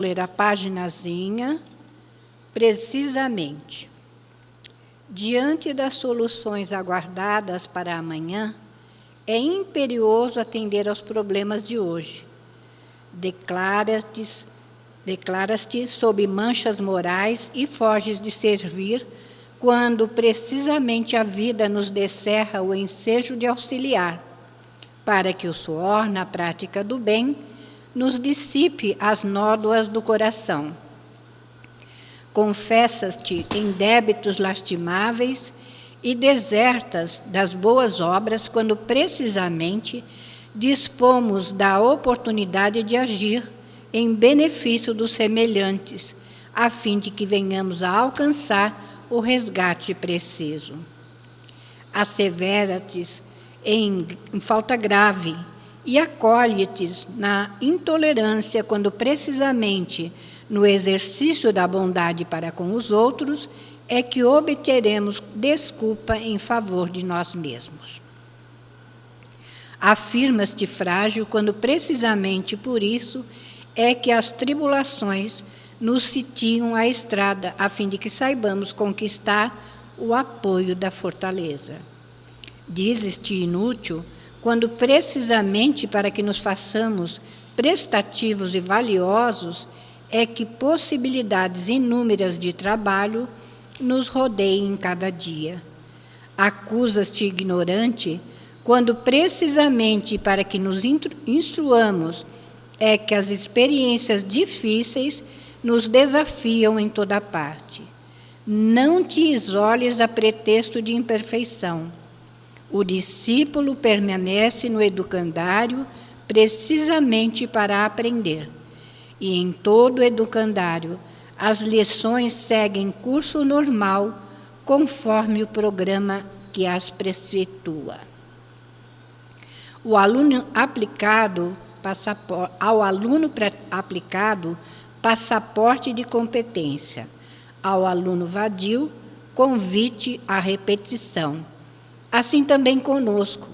ler a paginazinha, precisamente. Diante das soluções aguardadas para amanhã, é imperioso atender aos problemas de hoje. Declaras-te sob manchas morais e foges de servir, quando precisamente a vida nos descerra o ensejo de auxiliar, para que o suor, na prática do bem, nos dissipe as nódoas do coração. Confessas-te em débitos lastimáveis e desertas das boas obras, quando precisamente dispomos da oportunidade de agir em benefício dos semelhantes, a fim de que venhamos a alcançar o resgate preciso. Assevera-te em falta grave e acolhe-te na intolerância, quando precisamente no exercício da bondade para com os outros é que obteremos desculpa em favor de nós mesmos. Afirmas-te frágil, quando precisamente por isso é que as tribulações nos sitiam a estrada, a fim de que saibamos conquistar o apoio da fortaleza. Dizes-te inútil, quando precisamente para que nos façamos prestativos e valiosos é que possibilidades inúmeras de trabalho nos rodeiem em cada dia. Acusas-te ignorante, quando precisamente para que nos instruamos é que as experiências difíceis nos desafiam em toda parte. Não te isoles a pretexto de imperfeição. O discípulo permanece no educandário precisamente para aprender. E em todo educandário, as lições seguem curso normal, conforme o programa que as preceitua. Ao aluno aplicado, passaporte de competência. Ao aluno vadio, convite à repetição. Assim também conosco.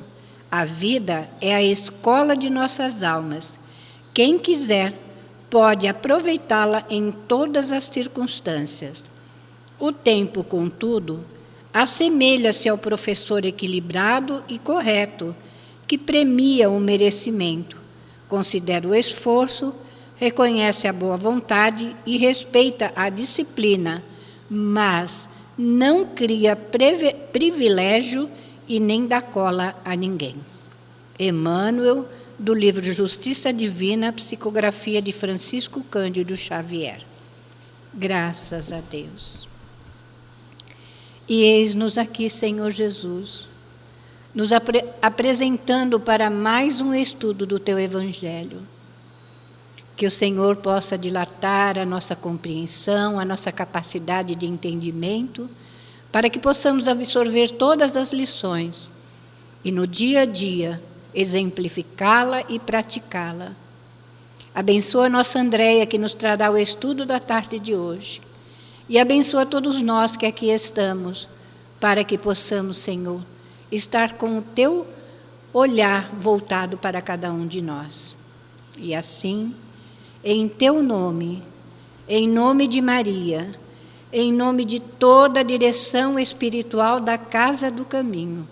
A vida é a escola de nossas almas. Quem quiser pode aproveitá-la em todas as circunstâncias. O tempo, contudo, assemelha-se ao professor equilibrado e correto, que premia o merecimento, considera o esforço, reconhece a boa vontade e respeita a disciplina, mas não cria privilégio e nem dá cola a ninguém. Emmanuel, do livro Justiça Divina, psicografia de Francisco Cândido Xavier. Graças a Deus. E eis-nos aqui, Senhor Jesus, nos apresentando para mais um estudo do Teu Evangelho. Que o Senhor possa dilatar a nossa compreensão, a nossa capacidade de entendimento, para que possamos absorver todas as lições e, no dia a dia, exemplificá-la e praticá-la. Abençoa a nossa Andréia, que nos trará o estudo da tarde de hoje. E abençoa todos nós que aqui estamos, para que possamos, Senhor, estar com o Teu olhar voltado para cada um de nós. E assim, em Teu nome, em nome de Maria, em nome de toda a direção espiritual da Casa do Caminho,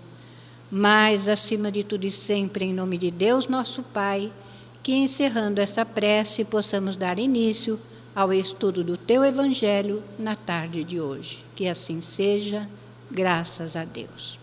mas, acima de tudo e sempre, em nome de Deus, nosso Pai, que, encerrando essa prece, possamos dar início ao estudo do Teu Evangelho na tarde de hoje. Que assim seja, graças a Deus.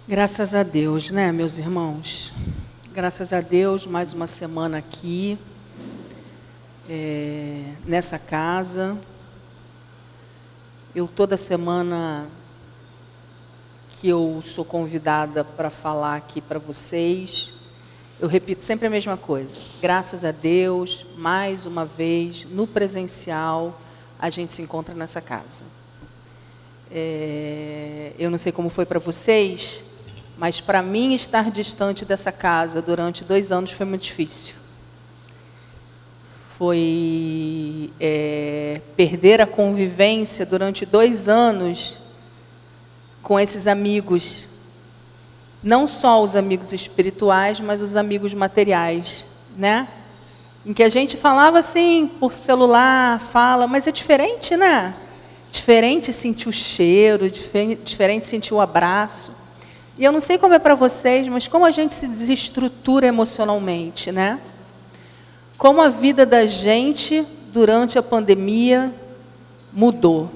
Graças a Deus, né, meus irmãos? Graças a Deus, mais uma semana aqui, nessa casa. Eu, toda semana que eu sou convidada para falar aqui para vocês, eu repito sempre a mesma coisa. Graças a Deus, mais uma vez, no presencial, a gente se encontra nessa casa. Eu não sei como foi para vocês, Mas para mim estar distante dessa casa durante 2 anos foi muito difícil. Foi perder a convivência durante 2 anos com esses amigos. Não só os amigos espirituais, mas os amigos materiais, né? Em que a gente falava assim, por celular, fala, mas é diferente, né? Diferente sentir o cheiro, diferente sentir o abraço. E eu não sei como é para vocês, mas como a gente se desestrutura emocionalmente, né? Como a vida da gente, durante a pandemia, mudou.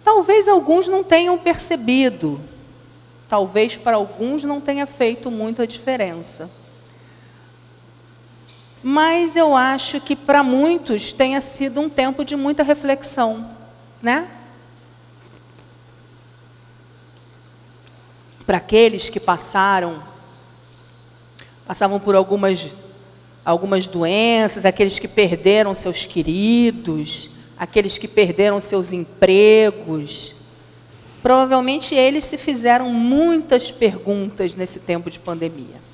Talvez alguns não tenham percebido. Talvez para alguns não tenha feito muita diferença. Mas eu acho que para muitos tenha sido um tempo de muita reflexão, né? Para aqueles que passavam por algumas doenças, aqueles que perderam seus queridos, aqueles que perderam seus empregos, provavelmente eles se fizeram muitas perguntas nesse tempo de pandemia.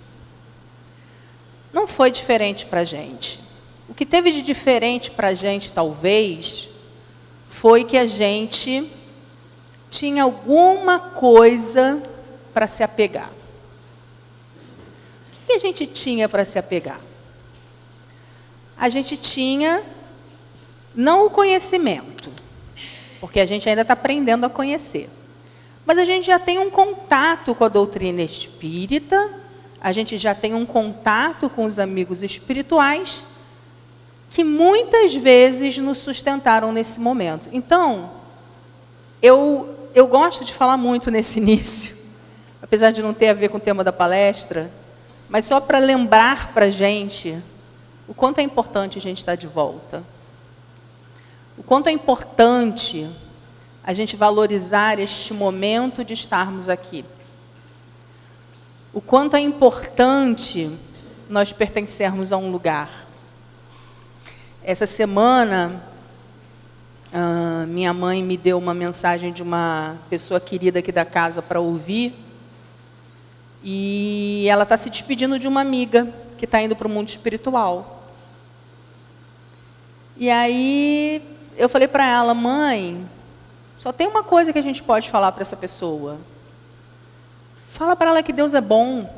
Não foi diferente para a gente. O que teve de diferente para a gente, talvez, foi que a gente tinha alguma coisa para se apegar. O que a gente tinha para se apegar? A gente tinha, não o conhecimento, porque a gente ainda está aprendendo a conhecer, mas a gente já tem um contato com a doutrina espírita, a gente já tem um contato com os amigos espirituais, que muitas vezes nos sustentaram nesse momento. Então, eu gosto de falar muito nesse início, apesar de não ter a ver com o tema da palestra, mas só para lembrar para a gente o quanto é importante a gente estar de volta. O quanto é importante a gente valorizar este momento de estarmos aqui. O quanto é importante nós pertencermos a um lugar. Essa semana, minha mãe me deu uma mensagem de uma pessoa querida aqui da casa para ouvir. E ela está se despedindo de uma amiga que está indo para o mundo espiritual. E aí eu falei para ela, mãe, só tem uma coisa que a gente pode falar para essa pessoa. Fala para ela que Deus é bom.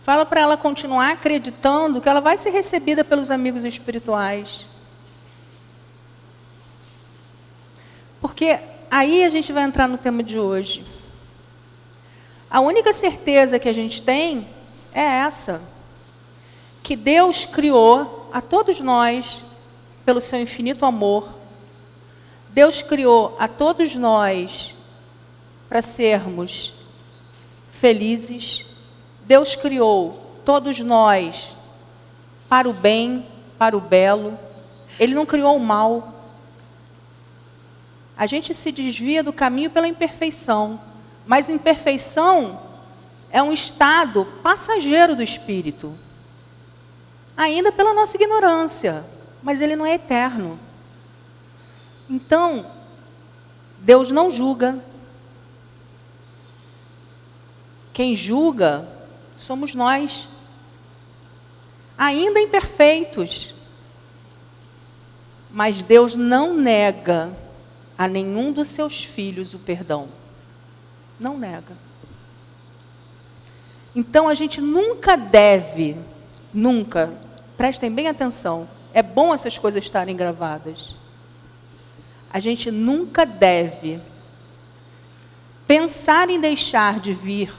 Fala para ela continuar acreditando que ela vai ser recebida pelos amigos espirituais. Porque aí a gente vai entrar no tema de hoje. A única certeza que a gente tem é essa. Que Deus criou a todos nós pelo seu infinito amor. Deus criou a todos nós para sermos felizes. Deus criou todos nós para o bem, para o belo. Ele não criou o mal. A gente se desvia do caminho pela imperfeição. Mas imperfeição é um estado passageiro do espírito. Ainda pela nossa ignorância. Mas ele não é eterno. Então, Deus não julga. Quem julga somos nós, ainda imperfeitos. Mas Deus não nega a nenhum dos seus filhos o perdão. Não nega. Então a gente nunca deve, nunca, prestem bem atenção, é bom essas coisas estarem gravadas. A gente nunca deve pensar em deixar de vir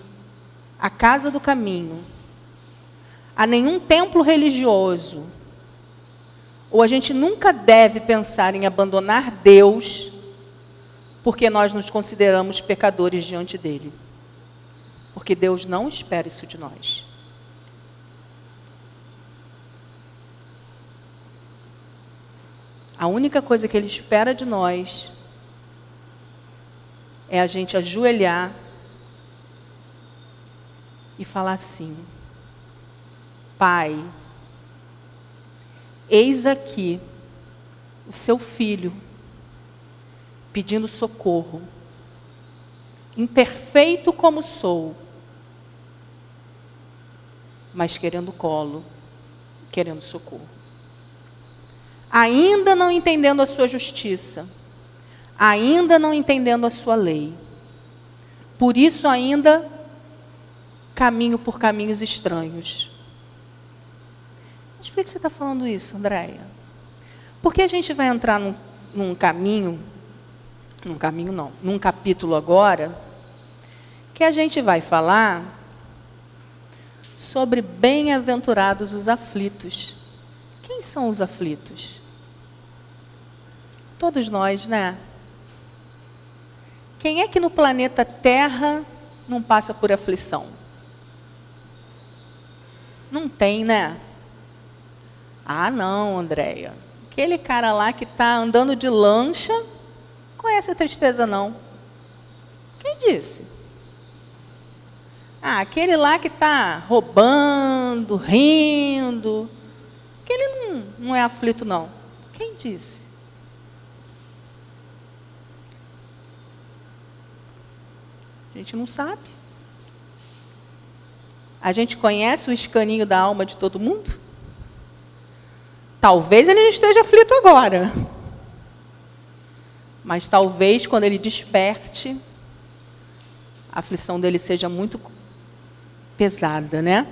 à casa do caminho, a nenhum templo religioso, ou a gente nunca deve pensar em abandonar Deus, porque nós nos consideramos pecadores diante dele. Porque Deus não espera isso de nós. A única coisa que Ele espera de nós é a gente ajoelhar e falar assim: Pai, eis aqui o seu filho pedindo socorro. imperfeito como sou, mas querendo colo, querendo socorro. Ainda não entendendo a sua justiça, ainda não entendendo a sua lei. Por isso ainda caminho por caminhos estranhos. Mas por que você está falando isso, Andréia? Porque a gente vai entrar num capítulo agora, que a gente vai falar sobre bem-aventurados os aflitos. Quem são os aflitos? Todos nós, né? Quem é que no planeta Terra não passa por aflição? Não tem, né? Ah, não, Andréia. Aquele cara lá que está andando de lancha, conhece a tristeza, não. Quem disse? Ah, aquele lá que está roubando, rindo, aquele não é aflito, não. Quem disse? A gente não sabe. A gente conhece o escaninho da alma de todo mundo? Talvez ele não esteja aflito agora. Mas talvez, quando ele desperte, a aflição dele seja muito pesada, né?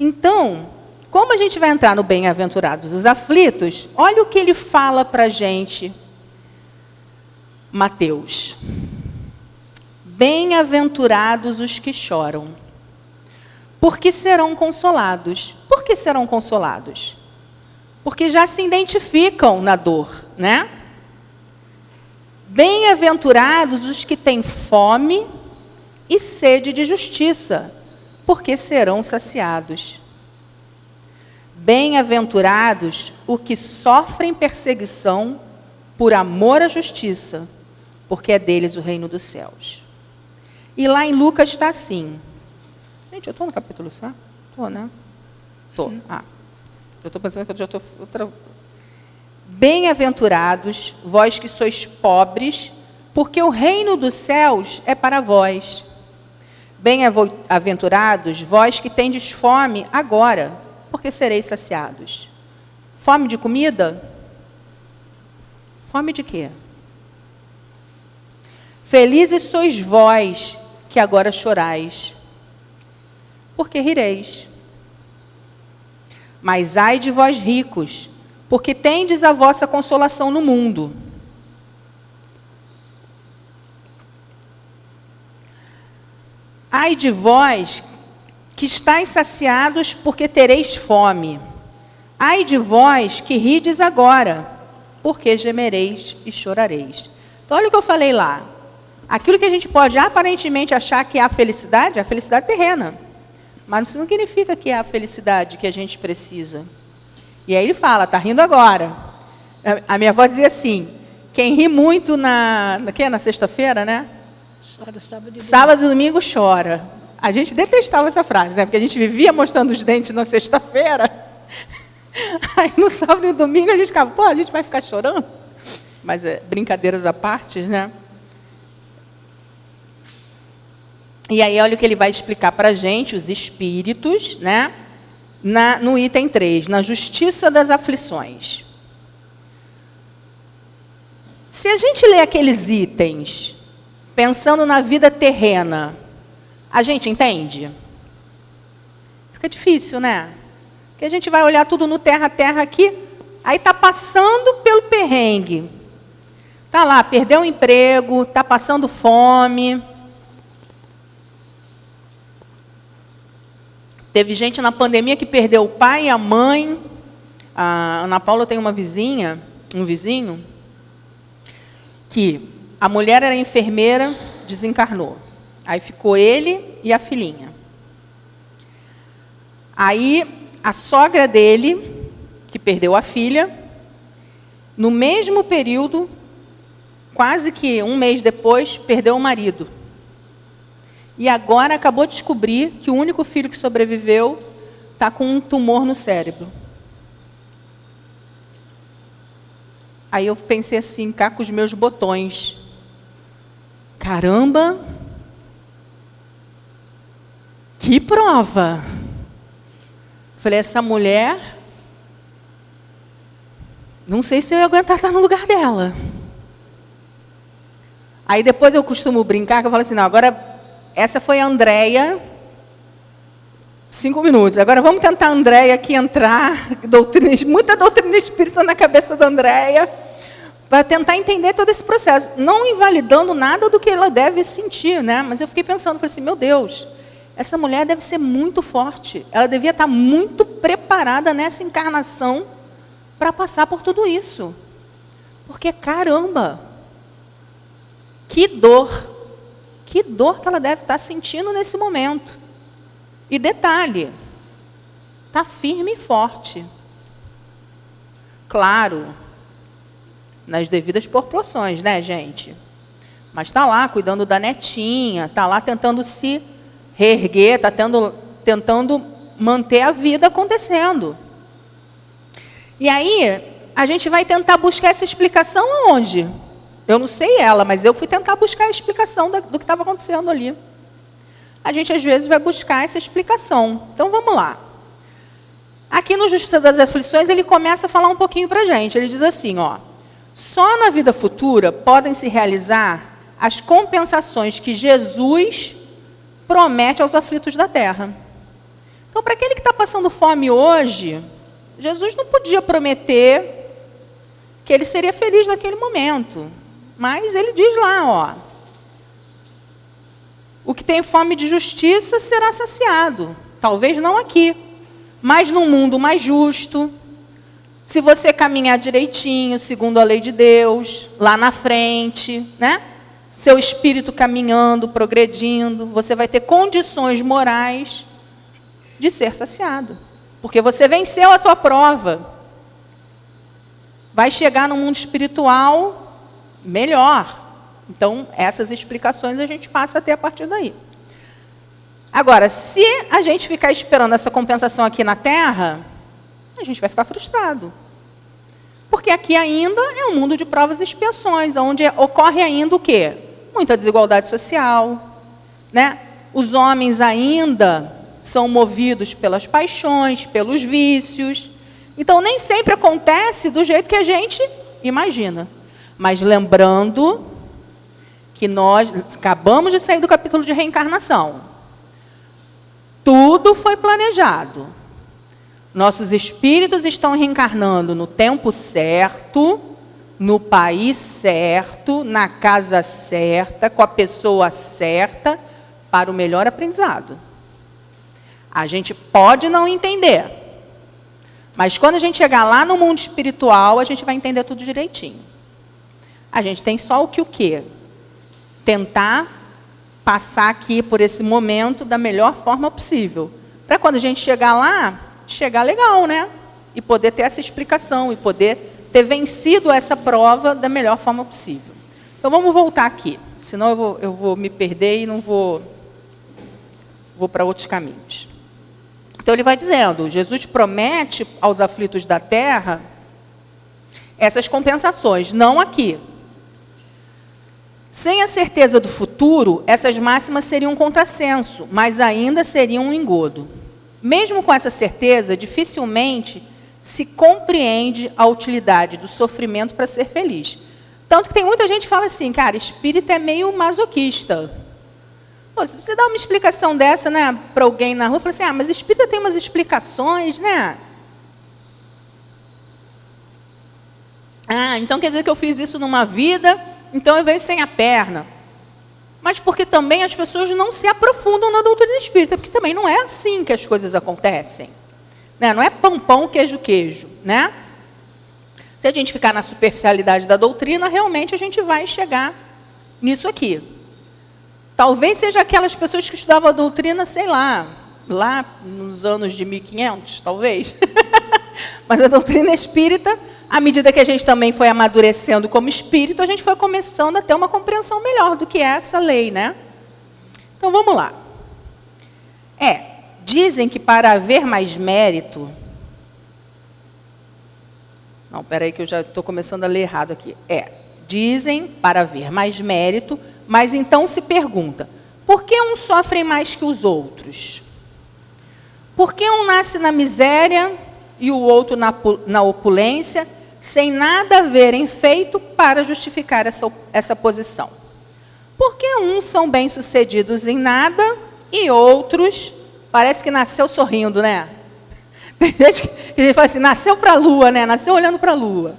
Então, como a gente vai entrar no bem-aventurados os aflitos, olha o que ele fala para a gente, Mateus. Bem-aventurados os que choram, porque serão consolados. Por que serão consolados? Porque já se identificam na dor, né? Bem-aventurados os que têm fome e sede de justiça, porque serão saciados. Bem-aventurados os que sofrem perseguição por amor à justiça, porque é deles o reino dos céus. E lá em Lucas está assim. Gente, eu estou no capítulo 7? Estou, né? Estou. Eu estou pensando que eu já estou... Bem-aventurados, vós que sois pobres, porque o reino dos céus é para vós. Bem-aventurados, vós que tendes fome agora, porque sereis saciados. Fome de comida? Fome de quê? Felizes sois vós, que agora chorais, porque rireis. Mas ai de vós ricos, porque tendes a vossa consolação no mundo. Ai de vós que estáis saciados, porque tereis fome. Ai de vós que rides agora, porque gemereis e chorareis. Então, olha o que eu falei lá. Aquilo que a gente pode aparentemente achar que é a felicidade terrena. Mas isso não significa que é a felicidade que a gente precisa. E aí ele fala, está rindo agora. A minha avó dizia assim, quem ri muito na sexta-feira, né? Chora sábado e Sábado e domingo chora. A gente detestava essa frase, né? Porque a gente vivia mostrando os dentes na sexta-feira. Aí no sábado e domingo a gente ficava, pô, a gente vai ficar chorando? Mas brincadeiras à parte, né? E aí olha o que ele vai explicar para a gente, os espíritos, né? No item 3, na justiça das aflições. Se a gente lê aqueles itens, pensando na vida terrena, a gente entende? Fica difícil, né? Porque a gente vai olhar tudo no terra-terra aqui, aí está passando pelo perrengue. Está lá, perdeu o emprego, está passando fome. Teve gente na pandemia que perdeu o pai e a mãe. A Ana Paula tem um vizinho, que a mulher era enfermeira, desencarnou. Aí ficou ele e a filhinha. Aí a sogra dele, que perdeu a filha, no mesmo período, quase que um mês depois, perdeu o marido. E agora acabou de descobrir que o único filho que sobreviveu está com um tumor no cérebro. Aí eu pensei assim, cá com os meus botões. caramba, que prova. Falei, essa mulher, não sei se eu ia aguentar estar no lugar dela. Aí depois eu costumo brincar, que eu falo assim, não, agora essa foi a Andréia, 5 minutos. Agora vamos tentar a Andréia aqui entrar, muita doutrina espírita na cabeça da Andréia, para tentar entender todo esse processo. Não invalidando nada do que ela deve sentir, né? Mas eu fiquei pensando, falei assim, meu Deus, essa mulher deve ser muito forte. Ela devia estar muito preparada nessa encarnação para passar por tudo isso. Porque, caramba, que dor que ela deve estar sentindo nesse momento. E detalhe, está firme e forte. Claro, nas devidas proporções, né, gente? Mas está lá cuidando da netinha, está lá tentando se reerguer, está tentando manter a vida acontecendo. E aí, a gente vai tentar buscar essa explicação aonde? Eu não sei ela, mas eu fui tentar buscar a explicação do que estava acontecendo ali. A gente, às vezes, vai buscar essa explicação. Então, vamos lá. Aqui no Justiça das Aflições, ele começa a falar um pouquinho para a gente. Ele diz assim, ó, só na vida futura podem se realizar as compensações que Jesus promete aos aflitos da terra. Então, para aquele que está passando fome hoje, Jesus não podia prometer que ele seria feliz naquele momento. Mas ele diz lá, ó, o que tem fome de justiça será saciado. Talvez não aqui, mas num mundo mais justo. Se você caminhar direitinho, segundo a lei de Deus, lá na frente, né? Seu espírito caminhando, progredindo, você vai ter condições morais de ser saciado. Porque você venceu a tua prova. Vai chegar no mundo espiritual melhor. Então, essas explicações a gente passa a ter a partir daí. Agora, se a gente ficar esperando essa compensação aqui na Terra, a gente vai ficar frustrado. Porque aqui ainda é um mundo de provas e expiações, onde ocorre ainda o quê? Muita desigualdade social, né? Os homens ainda são movidos pelas paixões, pelos vícios. Então, nem sempre acontece do jeito que a gente imagina. Mas lembrando que nós acabamos de sair do capítulo de reencarnação. Tudo foi planejado. Nossos espíritos estão reencarnando no tempo certo, no país certo, na casa certa, com a pessoa certa, para o melhor aprendizado. A gente pode não entender, mas quando a gente chegar lá no mundo espiritual, a gente vai entender tudo direitinho. A gente tem só o quê? Tentar passar aqui por esse momento da melhor forma possível. Para quando a gente chegar lá, chegar legal, né? E poder ter essa explicação, e poder ter vencido essa prova da melhor forma possível. Então, vamos voltar aqui. Senão eu vou me perder e não vou para outros caminhos. Então, ele vai dizendo, Jesus promete aos aflitos da terra essas compensações, não aqui. Sem a certeza do futuro, essas máximas seriam um contrassenso, mas ainda seriam um engodo. Mesmo com essa certeza, dificilmente se compreende a utilidade do sofrimento para ser feliz. Tanto que tem muita gente que fala assim, cara, espírita é meio masoquista. Pô, se você dá uma explicação dessa, né, para alguém na rua, fala assim, mas espírita tem umas explicações, né? Então quer dizer que eu fiz isso numa vida, então eu venho sem a perna. Mas porque também as pessoas não se aprofundam na doutrina espírita, porque também não é assim que as coisas acontecem. Né? Não é pão, pão, queijo, queijo. Né? Se a gente ficar na superficialidade da doutrina, realmente a gente vai chegar nisso aqui. Talvez seja aquelas pessoas que estudavam a doutrina, sei lá nos anos de 1500, talvez. Mas a doutrina espírita, à medida que a gente também foi amadurecendo como espírito, a gente foi começando a ter uma compreensão melhor do que é essa lei, né? Então, vamos lá. Dizem que para haver mais mérito... Não, espera aí que eu já estou começando a ler errado aqui. Dizem, para haver mais mérito, Mas então se pergunta, por que uns sofrem mais que os outros? Por que um nasce na miséria e o outro na opulência, sem nada haverem feito para justificar essa posição? Por que uns são bem-sucedidos em nada e outros, parece que nasceu sorrindo, né? Tem gente que fala assim, nasceu para a lua, né? Nasceu olhando para a lua.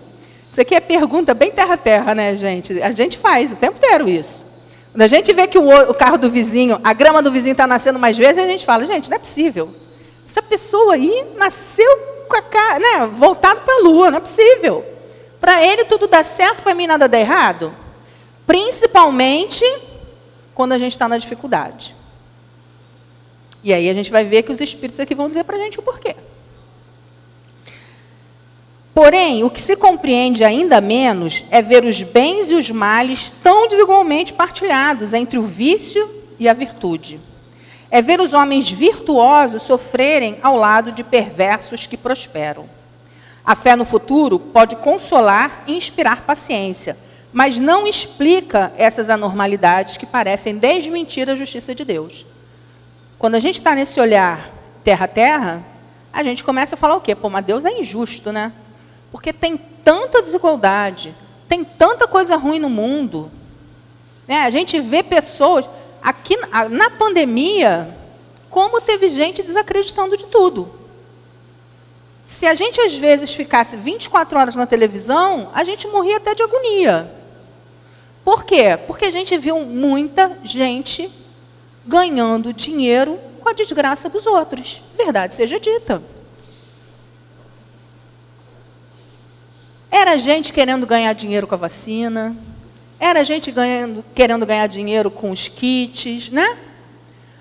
Isso aqui é pergunta bem terra-terra, né, gente? A gente faz o tempo inteiro isso. Quando a gente vê que o carro do vizinho, a grama do vizinho está nascendo mais vezes, a gente fala, gente, não é possível. Essa pessoa aí nasceu com a cara, né, voltado para a lua, não é possível. Para ele tudo dá certo, para mim nada dá errado. Principalmente quando a gente está na dificuldade. E aí a gente vai ver que os espíritos aqui vão dizer para a gente o porquê. Porém, o que se compreende ainda menos é ver os bens e os males tão desigualmente partilhados entre o vício e a virtude. É ver os homens virtuosos sofrerem ao lado de perversos que prosperam. A fé no futuro pode consolar e inspirar paciência, mas não explica essas anormalidades que parecem desmentir a justiça de Deus. Quando a gente está nesse olhar terra a terra, a gente começa a falar o quê? Pô, mas Deus é injusto, né? Porque tem tanta desigualdade, tem tanta coisa ruim no mundo. Né? A gente vê pessoas, aqui na pandemia, como teve gente desacreditando de tudo. Se a gente, às vezes, ficasse 24 horas na televisão, a gente morria até de agonia. Por quê? Porque a gente viu muita gente ganhando dinheiro com a desgraça dos outros. Verdade seja dita. Era gente querendo ganhar dinheiro com a vacina, era gente querendo ganhar dinheiro com os kits, né?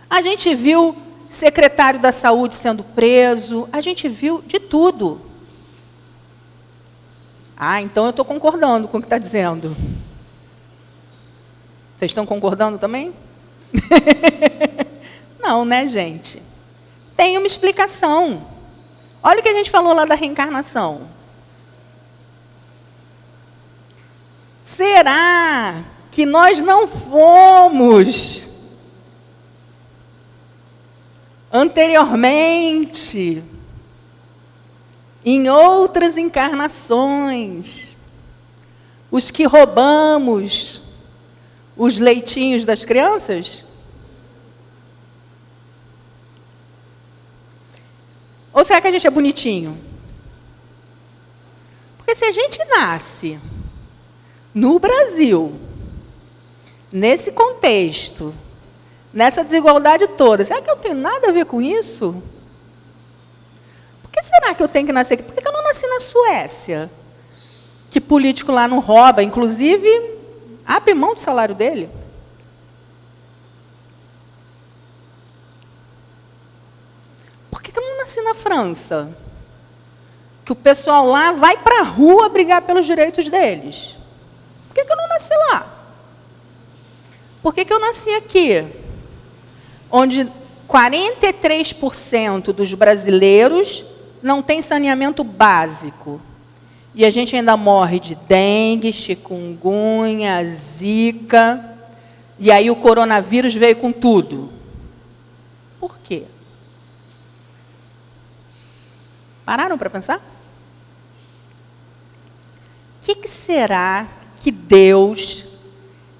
A gente viu secretário da saúde sendo preso, a gente viu de tudo. Ah, então eu estou concordando com o que está dizendo. Vocês estão concordando também? Não, né, gente? Tem uma explicação. Olha o que a gente falou lá da reencarnação. Será que nós não fomos anteriormente, em outras encarnações, os que roubamos os leitinhos das crianças? Ou será que a gente é bonitinho? Porque se a gente nasce no Brasil, nesse contexto, nessa desigualdade toda, será que eu tenho nada a ver com isso? Por que será que eu tenho que nascer aqui? Por que eu não nasci na Suécia? Que político lá não rouba, inclusive, abre mão do salário dele. Por que eu não nasci na França? Que o pessoal lá vai para a rua brigar pelos direitos deles. Por que eu não nasci lá? Por que eu nasci aqui? Onde 43% dos brasileiros não tem saneamento básico. E a gente ainda morre de dengue, chikungunya, zika. E aí o coronavírus veio com tudo. Por quê? Pararam para pensar? O que será que Deus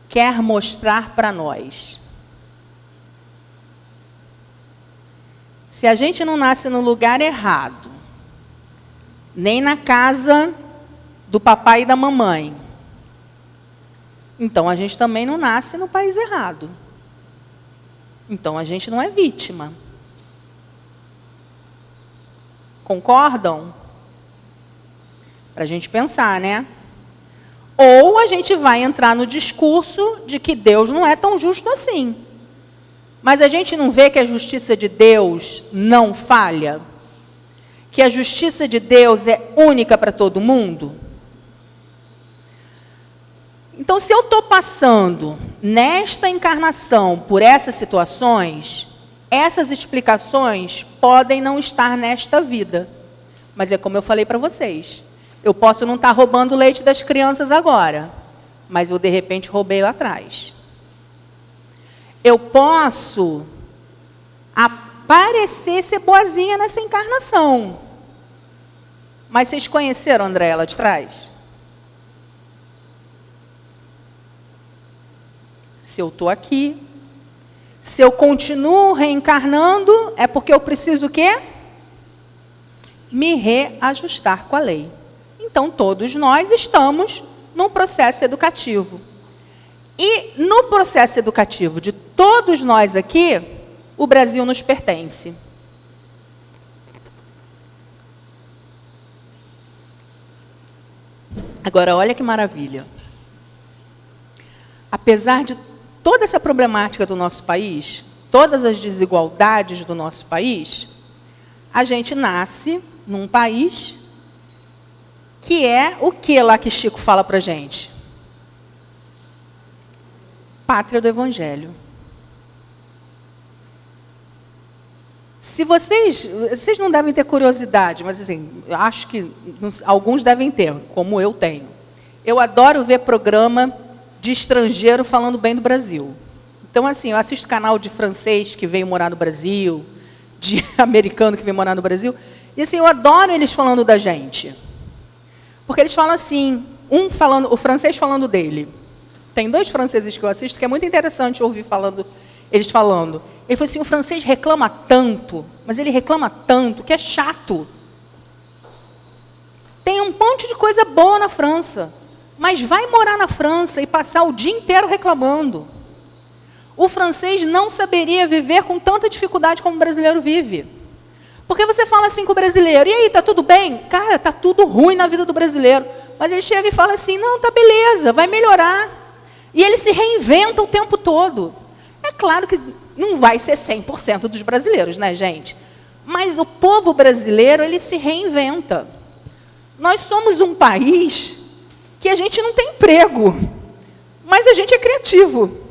quer mostrar para nós? Se a gente não nasce no lugar errado, nem na casa do papai e da mamãe, então a gente também não nasce no país errado. Então a gente não é vítima. Concordam? Para a gente pensar, né? Ou a gente vai entrar no discurso de que Deus não é tão justo assim. Mas a gente não vê que a justiça de Deus não falha? Que a justiça de Deus é única para todo mundo? Então, se eu estou passando nesta encarnação por essas situações, essas explicações podem não estar nesta vida. Mas é como eu falei para vocês. Eu posso não estar roubando o leite das crianças agora, mas eu, de repente, roubei lá atrás. eu posso aparecer ser boazinha nessa encarnação. Mas vocês conheceram a Andréia lá de trás? Se eu estou aqui, se eu continuo reencarnando, é porque eu preciso o quê? Me reajustar com a lei. Então, todos nós estamos num processo educativo. E no processo educativo de todos nós aqui, o Brasil nos pertence. Agora, olha que maravilha. Apesar de toda essa problemática do nosso país, todas as desigualdades do nosso país, a gente nasce num país que é o que lá que Chico fala para a gente? Pátria do Evangelho. Se vocês não devem ter curiosidade, mas assim, acho que alguns devem ter, como eu tenho. Eu adoro ver programa de estrangeiro falando bem do Brasil. Então, assim, eu assisto canal de francês que veio morar no Brasil, de americano que veio morar no Brasil, e assim, eu adoro eles falando da gente. Porque eles falam assim, o francês falando dele. Tem 2 franceses que eu assisto que é muito interessante ouvir eles falando. Ele falou assim, o francês reclama tanto, mas ele reclama tanto que é chato. Tem um monte de coisa boa na França, mas vai morar na França e passar o dia inteiro reclamando. O francês não saberia viver com tanta dificuldade como o brasileiro vive. Porque você fala assim com o brasileiro, e aí, tá tudo bem? Cara, tá tudo ruim na vida do brasileiro. Mas ele chega e fala assim, não, tá beleza, vai melhorar. E ele se reinventa o tempo todo. É claro que não vai ser 100% dos brasileiros, né, gente? Mas o povo brasileiro, ele se reinventa. Nós somos um país que a gente não tem emprego, mas a gente é criativo.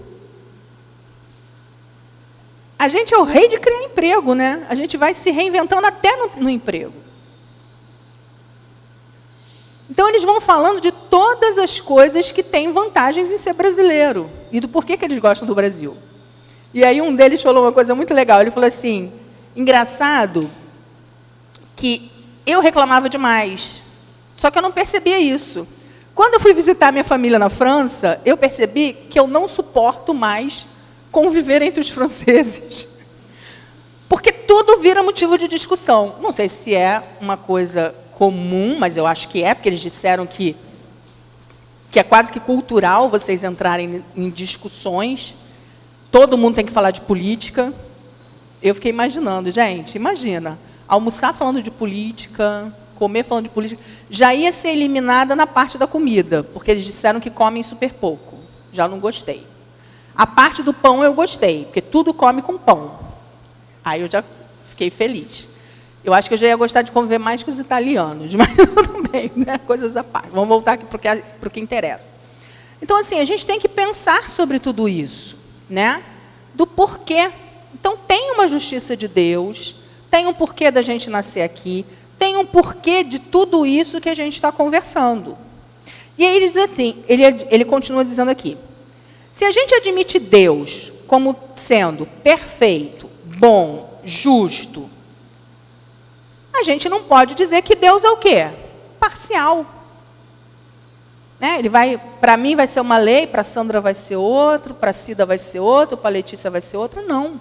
A gente é o rei de criar emprego, né? A gente vai se reinventando até no emprego. Então, eles vão falando de todas as coisas que têm vantagens em ser brasileiro e do porquê que eles gostam do Brasil. E aí um deles falou uma coisa muito legal. Ele falou assim, engraçado que eu reclamava demais, só que eu não percebia isso. Quando eu fui visitar minha família na França, eu percebi que eu não suporto mais conviver entre os franceses. Porque tudo vira motivo de discussão. Não sei se é uma coisa comum, mas eu acho que é, porque eles disseram que é quase que cultural vocês entrarem em discussões. Todo mundo tem que falar de política. Eu fiquei imaginando, gente, imagina, almoçar falando de política, comer falando de política, já ia ser eliminada na parte da comida, porque eles disseram que comem super pouco. Já não gostei. A parte do pão eu gostei, porque tudo come com pão. Aí eu já fiquei feliz. Eu acho que eu já ia gostar de conviver mais com os italianos, mas tudo bem, né? Coisas à parte. Vamos voltar aqui para o que interessa. Então, assim, a gente tem que pensar sobre tudo isso, né? Do porquê. Então, tem uma justiça de Deus, tem um porquê da gente nascer aqui, tem um porquê de tudo isso que a gente está conversando. E aí ele diz assim, ele continua dizendo aqui, se a gente admite Deus como sendo perfeito, bom, justo, a gente não pode dizer que Deus é o quê? Parcial. Né? Ele vai, para mim vai ser uma lei, para a Sandra vai ser outro, para a Cida vai ser outro, para a Letícia vai ser outro. Não.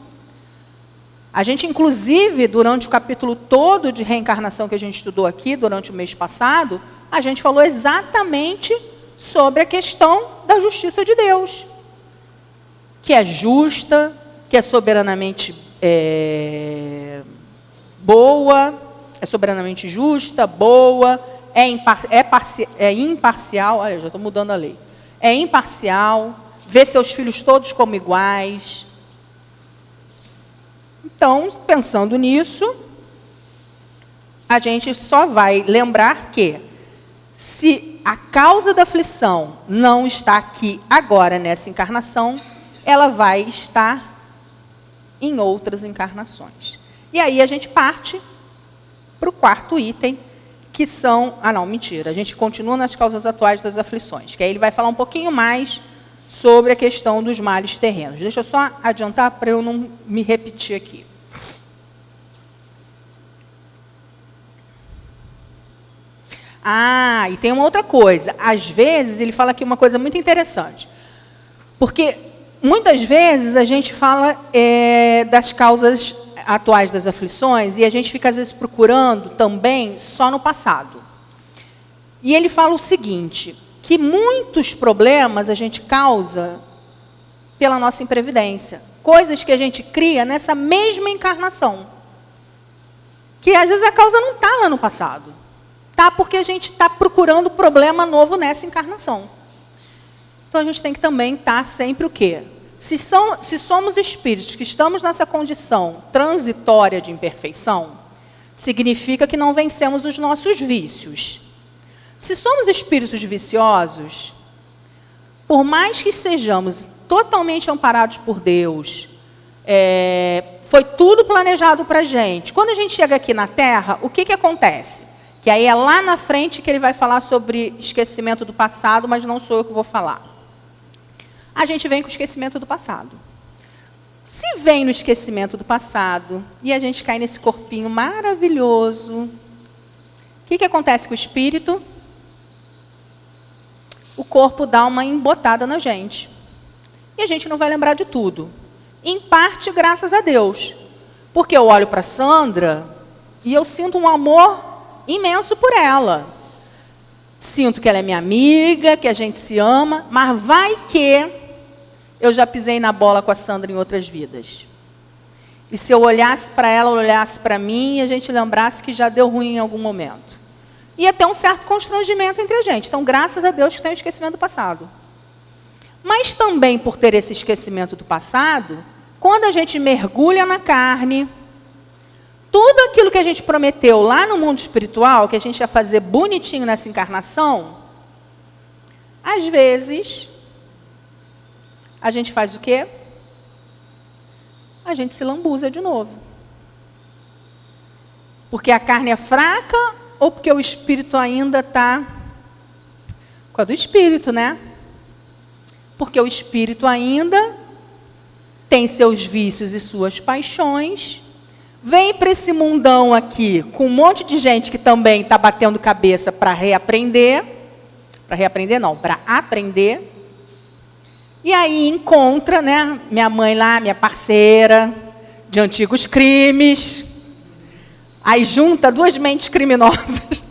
A gente, inclusive, durante o capítulo todo de reencarnação que a gente estudou aqui, durante o mês passado, a gente falou exatamente sobre a questão da justiça de Deus. Que é justa, que é soberanamente boa, é soberanamente justa, boa, é imparcial, olha, já estou mudando a lei, é imparcial, vê seus filhos todos como iguais. Então, pensando nisso, a gente só vai lembrar que, se a causa da aflição não está aqui agora, nessa encarnação, ela vai estar em outras encarnações. E aí a gente parte para o 4º item, que são... Ah, não, mentira. A gente continua nas causas atuais das aflições, que aí ele vai falar um pouquinho mais sobre a questão dos males terrenos. Deixa eu só adiantar para eu não me repetir aqui. Ah, e tem uma outra coisa. Às vezes, ele fala aqui uma coisa muito interessante. Porque, muitas vezes, a gente fala das causas atuais das aflições e a gente fica, às vezes, procurando também só no passado. E ele fala o seguinte, que muitos problemas a gente causa pela nossa imprevidência. Coisas que a gente cria nessa mesma encarnação. Que, às vezes, a causa não está lá no passado. Tá, porque a gente está procurando problema novo nessa encarnação. Então, a gente tem que também estar sempre o quê? Se somos espíritos que estamos nessa condição transitória de imperfeição, significa que não vencemos os nossos vícios. Se somos espíritos viciosos, por mais que sejamos totalmente amparados por Deus, foi tudo planejado para a gente. Quando a gente chega aqui na Terra, o que acontece? Que aí é lá na frente que ele vai falar sobre esquecimento do passado, mas não sou eu que vou falar. A gente vem com o esquecimento do passado. Se vem no esquecimento do passado e a gente cai nesse corpinho maravilhoso, o que acontece com o espírito? O corpo dá uma embotada na gente. E a gente não vai lembrar de tudo. Em parte, graças a Deus. Porque eu olho para Sandra e eu sinto um amor imenso por ela. Sinto que ela é minha amiga, que a gente se ama, mas vai que eu já pisei na bola com a Sandra em outras vidas. E se eu olhasse para ela, ela olhasse para mim, e a gente lembrasse que já deu ruim em algum momento. Ia ter um certo constrangimento entre a gente. Então, graças a Deus que tem o esquecimento do passado. Mas também por ter esse esquecimento do passado, quando a gente mergulha na carne, tudo aquilo que a gente prometeu lá no mundo espiritual, que a gente ia fazer bonitinho nessa encarnação, às vezes, a gente faz o quê? A gente se lambuza de novo. Porque a carne é fraca ou porque o espírito ainda está com a do espírito, né? Porque o espírito ainda tem seus vícios e suas paixões. Vem para esse mundão aqui, com um monte de gente que também está batendo cabeça para reaprender. Para reaprender não, para aprender. E aí encontra, né, minha mãe lá, minha parceira, de antigos crimes. Aí junta duas mentes criminosas.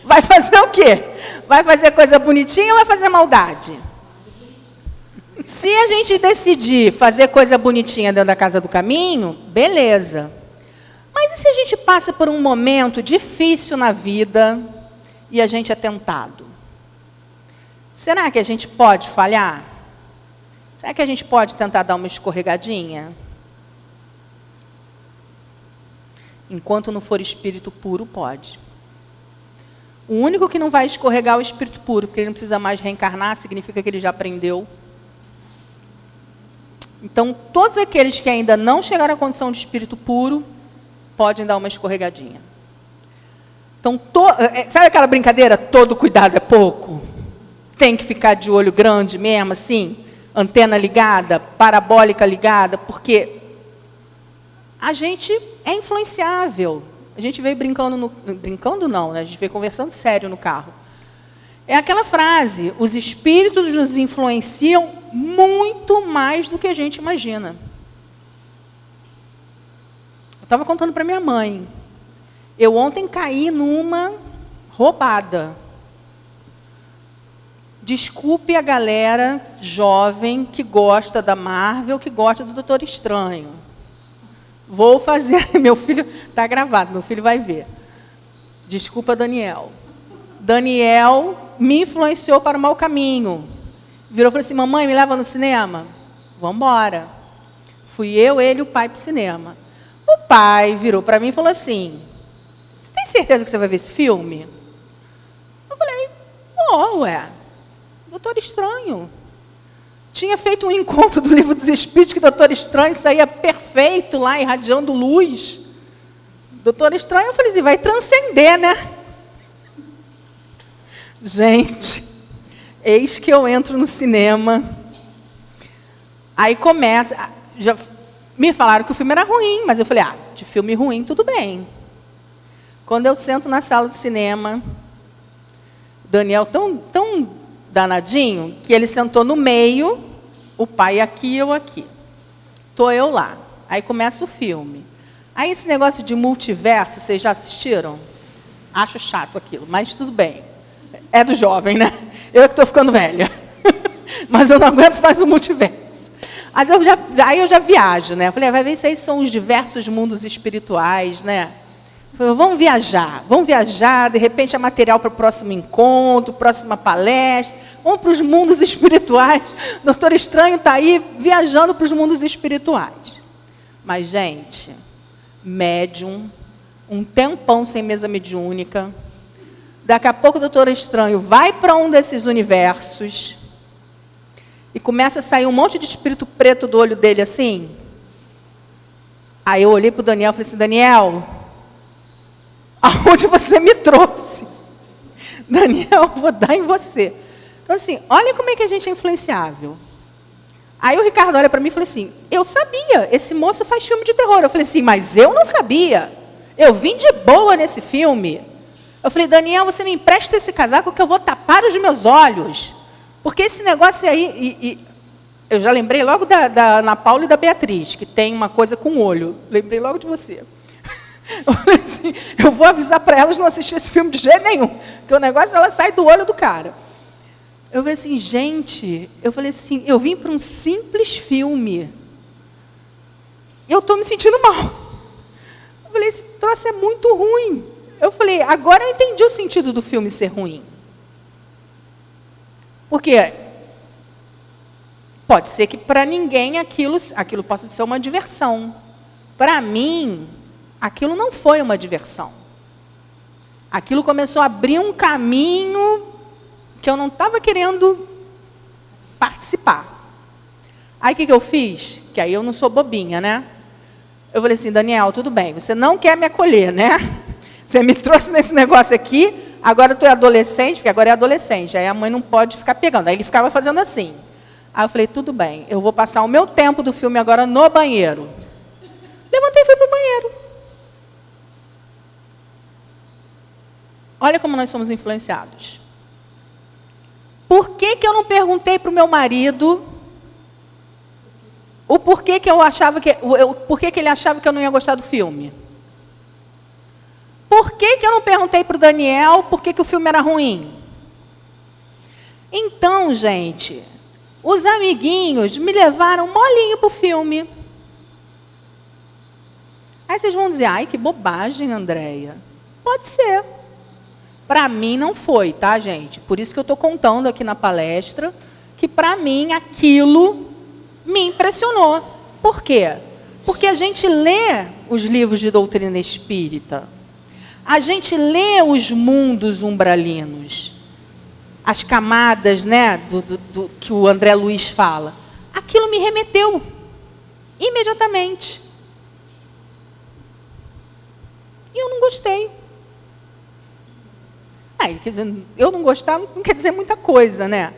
Vai fazer o quê? Vai fazer coisa bonitinha ou vai fazer maldade? Se a gente decidir fazer coisa bonitinha dentro da casa do caminho, beleza. Mas e se a gente passa por um momento difícil na vida e a gente é tentado? Será que a gente pode falhar? Será que a gente pode tentar dar uma escorregadinha? Enquanto não for espírito puro, pode. O único que não vai escorregar é o espírito puro, porque ele não precisa mais reencarnar, significa que ele já aprendeu. Então, todos aqueles que ainda não chegaram à condição de espírito puro, podem dar uma escorregadinha. Então, sabe aquela brincadeira? Todo cuidado é pouco? Tem que ficar de olho grande mesmo, assim? Antena ligada, parabólica ligada, porque a gente é influenciável. A gente veio brincando não, né? A gente veio conversando sério no carro. É aquela frase, os espíritos nos influenciam muito mais do que a gente imagina. Eu estava contando para minha mãe. Eu ontem caí numa roubada. Desculpe a galera jovem que gosta da Marvel, que gosta do Doutor Estranho. Vou fazer... Meu filho... Está gravado, meu filho vai ver. Desculpa, Daniel. Daniel me influenciou para o mau caminho. Virou e falou assim, mamãe, me leva no cinema? Vamos embora. Fui eu, ele e o pai para o cinema. O pai virou para mim e falou assim, você tem certeza que você vai ver esse filme? Eu falei, ué, Doutor Estranho. Tinha feito um encontro do Livro dos Espíritos que o Doutor Estranho saía perfeito lá, irradiando luz. Doutor Estranho, eu falei assim, vai transcender, né? Gente, Eis que eu entro no cinema. Aí começa... Já me falaram que o filme era ruim, mas eu falei, de filme ruim, tudo bem. Quando eu sento na sala do cinema, Daniel tão danadinho, que ele sentou no meio, o pai aqui e eu aqui. Estou eu lá. Aí começa o filme. Aí esse negócio de multiverso, vocês já assistiram? Acho chato aquilo, mas tudo bem. É do jovem, né? Eu que estou ficando velha. Mas eu não aguento mais o multiverso. Aí eu já viajo, né? Falei, vai ver se aí são os diversos mundos espirituais, né? Falei, vamos viajar, de repente é material para o próximo encontro, próxima palestra. Vamos para os mundos espirituais. O Doutor Estranho está aí viajando para os mundos espirituais. Mas, gente, médium, um tempão sem mesa mediúnica. Daqui a pouco o Doutor Estranho vai para um desses universos e começa a sair um monte de espírito preto do olho dele assim. Aí eu olhei para o Daniel e falei assim, Daniel, aonde você me trouxe? Daniel, vou dar em você. Então, assim, olha como é que a gente é influenciável. Aí o Ricardo olha para mim e fala assim, eu sabia, esse moço faz filme de terror. Eu falei assim, mas eu não sabia. Eu vim de boa nesse filme. Eu falei, Daniel, você me empresta esse casaco que eu vou tapar os meus olhos. Porque esse negócio aí... eu já lembrei logo da Ana Paula e da Beatriz, que tem uma coisa com o olho. Lembrei logo de você. Eu falei assim, eu vou avisar para elas não assistir esse filme de jeito nenhum. Porque o negócio, ela sai do olho do cara. Eu falei assim, gente, eu vim para um simples filme. Eu estou me sentindo mal. Eu falei, esse troço é muito ruim. Eu falei, agora eu entendi o sentido do filme ser ruim. Porque pode ser que para ninguém aquilo possa ser uma diversão. Para mim, aquilo não foi uma diversão. Aquilo começou a abrir um caminho que eu não estava querendo participar. Aí o que eu fiz? Que aí eu não sou bobinha, né? Eu falei assim, Daniel, tudo bem, você não quer me acolher, né? Você me trouxe nesse negócio aqui, agora tu é adolescente, porque agora é adolescente, aí a mãe não pode ficar pegando. Aí ele ficava fazendo assim. Aí eu falei, tudo bem, eu vou passar o meu tempo do filme agora no banheiro. Levantei e fui para o banheiro. Olha como nós somos influenciados. Por que eu não perguntei para o meu marido o porquê que ele achava que eu não ia gostar do filme? Por que eu não perguntei para o Daniel por que o filme era ruim? Então, gente, os amiguinhos me levaram molinho para o filme. Aí vocês vão dizer, ai, que bobagem, Andréia. Pode ser. Para mim não foi, tá, gente? Por isso que eu estou contando aqui na palestra que, para mim, aquilo me impressionou. Por quê? Porque a gente lê os livros de doutrina espírita. A gente lê os mundos umbralinos. As camadas, né, do que o André Luiz fala. Aquilo me remeteu imediatamente. E eu não gostei. Quer dizer, eu não gostar não quer dizer muita coisa, né?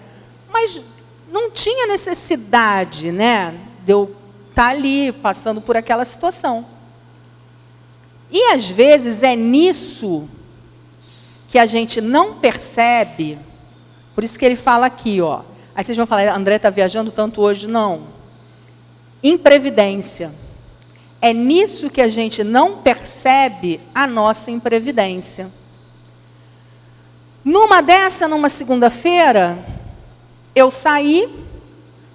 Mas não tinha necessidade, né, de eu estar ali, passando por aquela situação. E, às vezes, é nisso que a gente não percebe. Por isso que ele fala aqui, ó. Aí vocês vão falar, André está viajando tanto hoje. Não. Imprevidência. É nisso que a gente não percebe a nossa imprevidência. Numa segunda-feira, eu saí,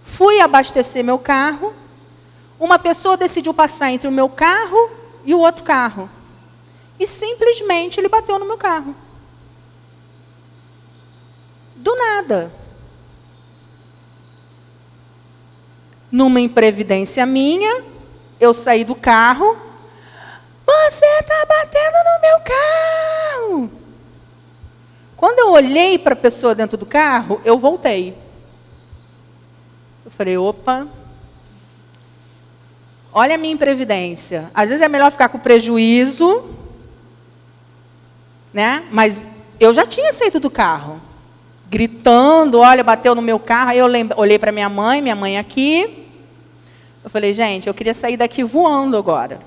fui abastecer meu carro, uma pessoa decidiu passar entre o meu carro e o outro carro. E simplesmente ele bateu no meu carro. Do nada. Numa imprevidência minha, eu saí do carro. Você está batendo no meu carro. Quando eu olhei para a pessoa dentro do carro, eu voltei. Eu falei, opa, olha a minha imprevidência. Às vezes é melhor ficar com prejuízo, né? Mas eu já tinha saído do carro. gritando, olha, bateu no meu carro. Aí eu olhei para minha mãe aqui. Eu falei, gente, eu queria sair daqui voando agora.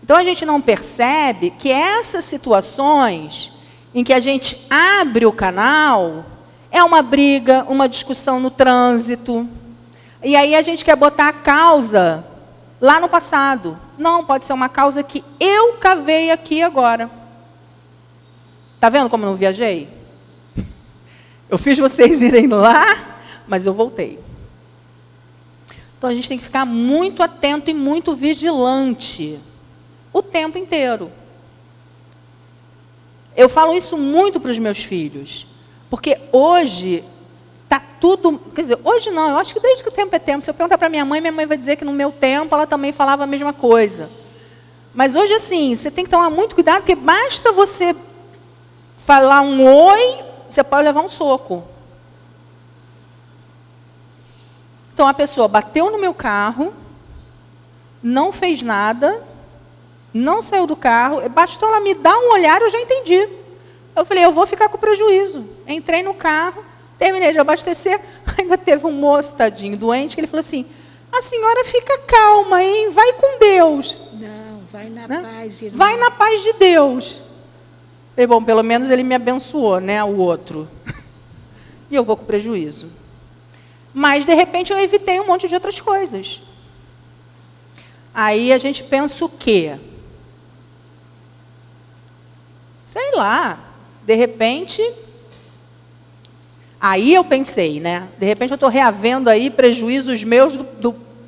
Então, a gente não percebe que essas situações em que a gente abre o canal, é uma briga, uma discussão no trânsito. E aí a gente quer botar a causa lá no passado. Não, pode ser uma causa que eu cavei aqui agora. Está vendo como eu não viajei? Eu fiz vocês irem lá, mas eu voltei. Então, a gente tem que ficar muito atento e muito vigilante o tempo inteiro. Eu falo isso muito para os meus filhos, porque hoje está tudo... Quer dizer, hoje não, eu acho que desde que o tempo é tempo. Se eu perguntar para minha mãe vai dizer que no meu tempo ela também falava a mesma coisa. Mas hoje, assim, você tem que tomar muito cuidado, porque basta você falar um oi, você pode levar um soco. Então, a pessoa bateu no meu carro, não fez nada, não saiu do carro, bastou ela me dar um olhar, eu já entendi. Eu falei, eu vou ficar com prejuízo. Entrei no carro, terminei de abastecer, ainda teve um moço, tadinho, doente, que ele falou assim, a senhora fica calma, hein? Vai com Deus. Não, vai na paz, irmã. Vai na paz de Deus. Falei, bom, pelo menos ele me abençoou, né, o outro. E eu vou com prejuízo. Mas, de repente, eu evitei um monte de outras coisas. Aí a gente pensa o quê? Sei lá, de repente... Aí eu pensei, né? De repente eu estou reavendo aí prejuízos meus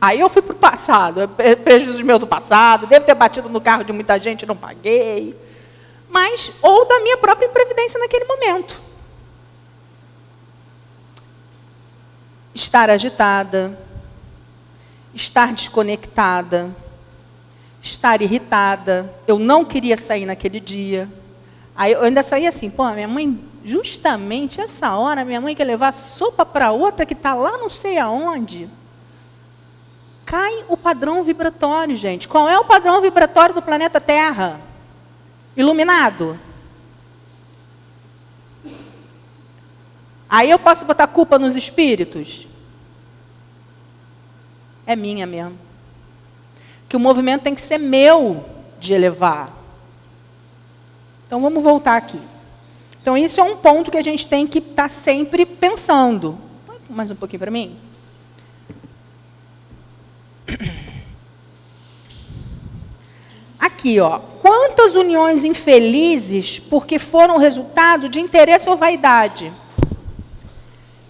Aí eu fui para o passado, prejuízos meus do passado, devo ter batido no carro de muita gente e não paguei. Mas, ou da minha própria imprevidência naquele momento. Estar agitada, estar desconectada, estar irritada. Eu não queria sair naquele dia. Aí eu ainda saí assim, pô, minha mãe, justamente essa hora, minha mãe quer levar sopa para outra que está lá não sei aonde. Cai o padrão vibratório, gente. Qual é o padrão vibratório do planeta Terra? Iluminado. Aí eu posso botar culpa nos espíritos? É minha mesmo. Que o movimento tem que ser meu de elevar. Então, vamos voltar aqui. Então, isso é um ponto que a gente tem que estar sempre pensando. Mais um pouquinho para mim. Aqui, ó. Quantas uniões infelizes porque foram resultado de interesse ou vaidade?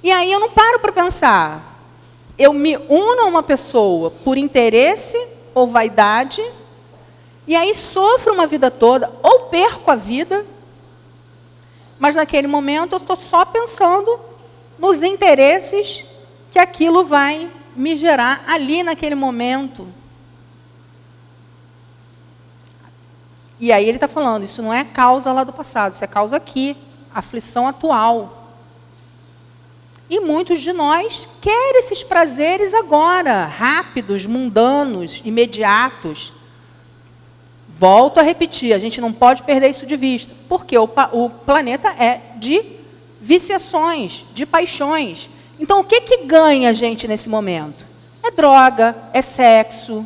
E aí eu não paro para pensar. Eu me uno a uma pessoa por interesse ou vaidade, e aí sofro uma vida toda, ou perco a vida, mas naquele momento eu estou só pensando nos interesses que aquilo vai me gerar ali naquele momento. E aí ele está falando, isso não é causa lá do passado, isso é causa aqui, aflição atual. E muitos de nós querem esses prazeres agora, rápidos, mundanos, imediatos. Volto a repetir, a gente não pode perder isso de vista, porque o planeta é de viciações, de paixões. Então, o que ganha a gente nesse momento? É droga, é sexo.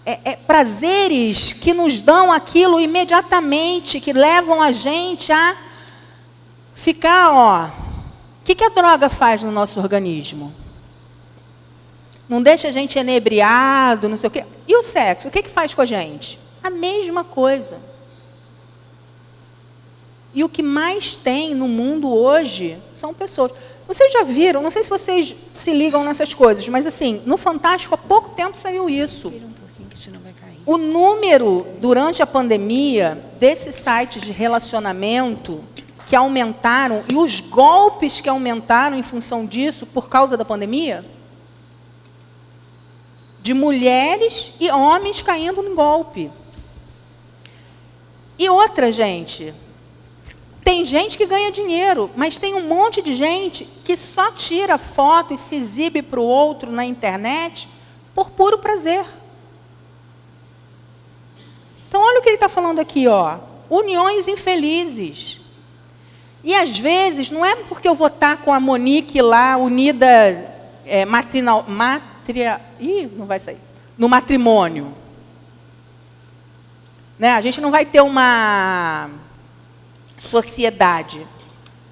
É prazeres que nos dão aquilo imediatamente, que levam a gente a ficar, ó... O que a droga faz no nosso organismo? Não deixa a gente enebriado, não sei o quê. E o sexo, o que faz com a gente? A mesma coisa. E o que mais tem no mundo hoje são pessoas. Vocês já viram, não sei se vocês se ligam nessas coisas, mas assim, no Fantástico há pouco tempo saiu isso. O número, durante a pandemia, desses sites de relacionamento que aumentaram, e os golpes que aumentaram em função disso, por causa da pandemia, de mulheres e homens caindo no golpe. E outra, gente, tem gente que ganha dinheiro, mas tem um monte de gente que só tira foto e se exibe para o outro na internet por puro prazer. olha o que ele está falando aqui, ó. Uniões infelizes. E às vezes, não é porque eu vou estar com a Monique lá, unida, não vai sair. No matrimônio. Né? A gente não vai ter uma sociedade.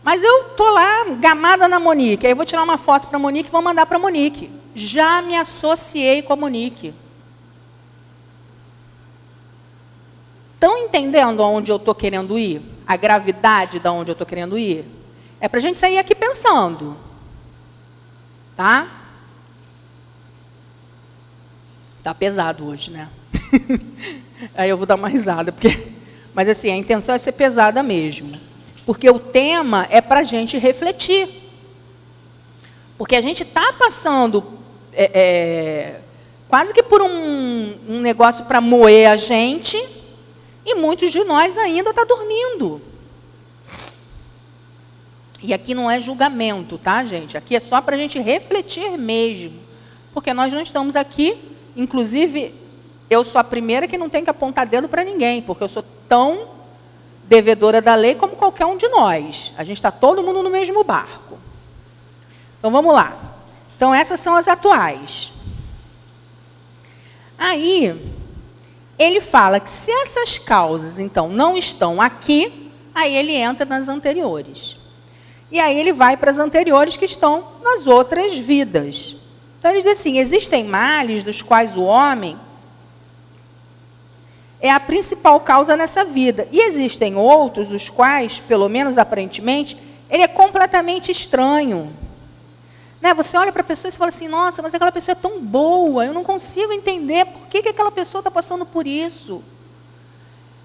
Mas eu estou lá, gamada na Monique. Aí eu vou tirar uma foto para a Monique e vou mandar para a Monique. Já me associei com a Monique. Estão entendendo aonde eu estou querendo ir? A gravidade de onde eu estou querendo ir? É para a gente sair aqui pensando. Tá? Tá pesado hoje, né? Aí eu vou dar uma risada. Mas assim, a intenção é ser pesada mesmo. Porque o tema é para a gente refletir. Porque a gente está passando quase que por um negócio para moer a gente, e muitos de nós ainda estão dormindo. E aqui não é julgamento, tá, gente? Aqui é só para a gente refletir mesmo. Porque nós não estamos aqui, inclusive, eu sou a primeira que não tem que apontar dedo para ninguém, porque eu sou tão devedora da lei como qualquer um de nós. A gente está todo mundo no mesmo barco. Então, vamos lá. Então, essas são as atuais. Aí, ele fala que se essas causas, então, não estão aqui, aí ele entra nas anteriores. E aí ele vai para as anteriores que estão nas outras vidas. Então, ele diz assim, existem males dos quais o homem é a principal causa nessa vida. E existem outros, os quais, pelo menos aparentemente, ele é completamente estranho. Né? Você olha para a pessoa e fala assim, nossa, mas aquela pessoa é tão boa, eu não consigo entender por que aquela pessoa está passando por isso.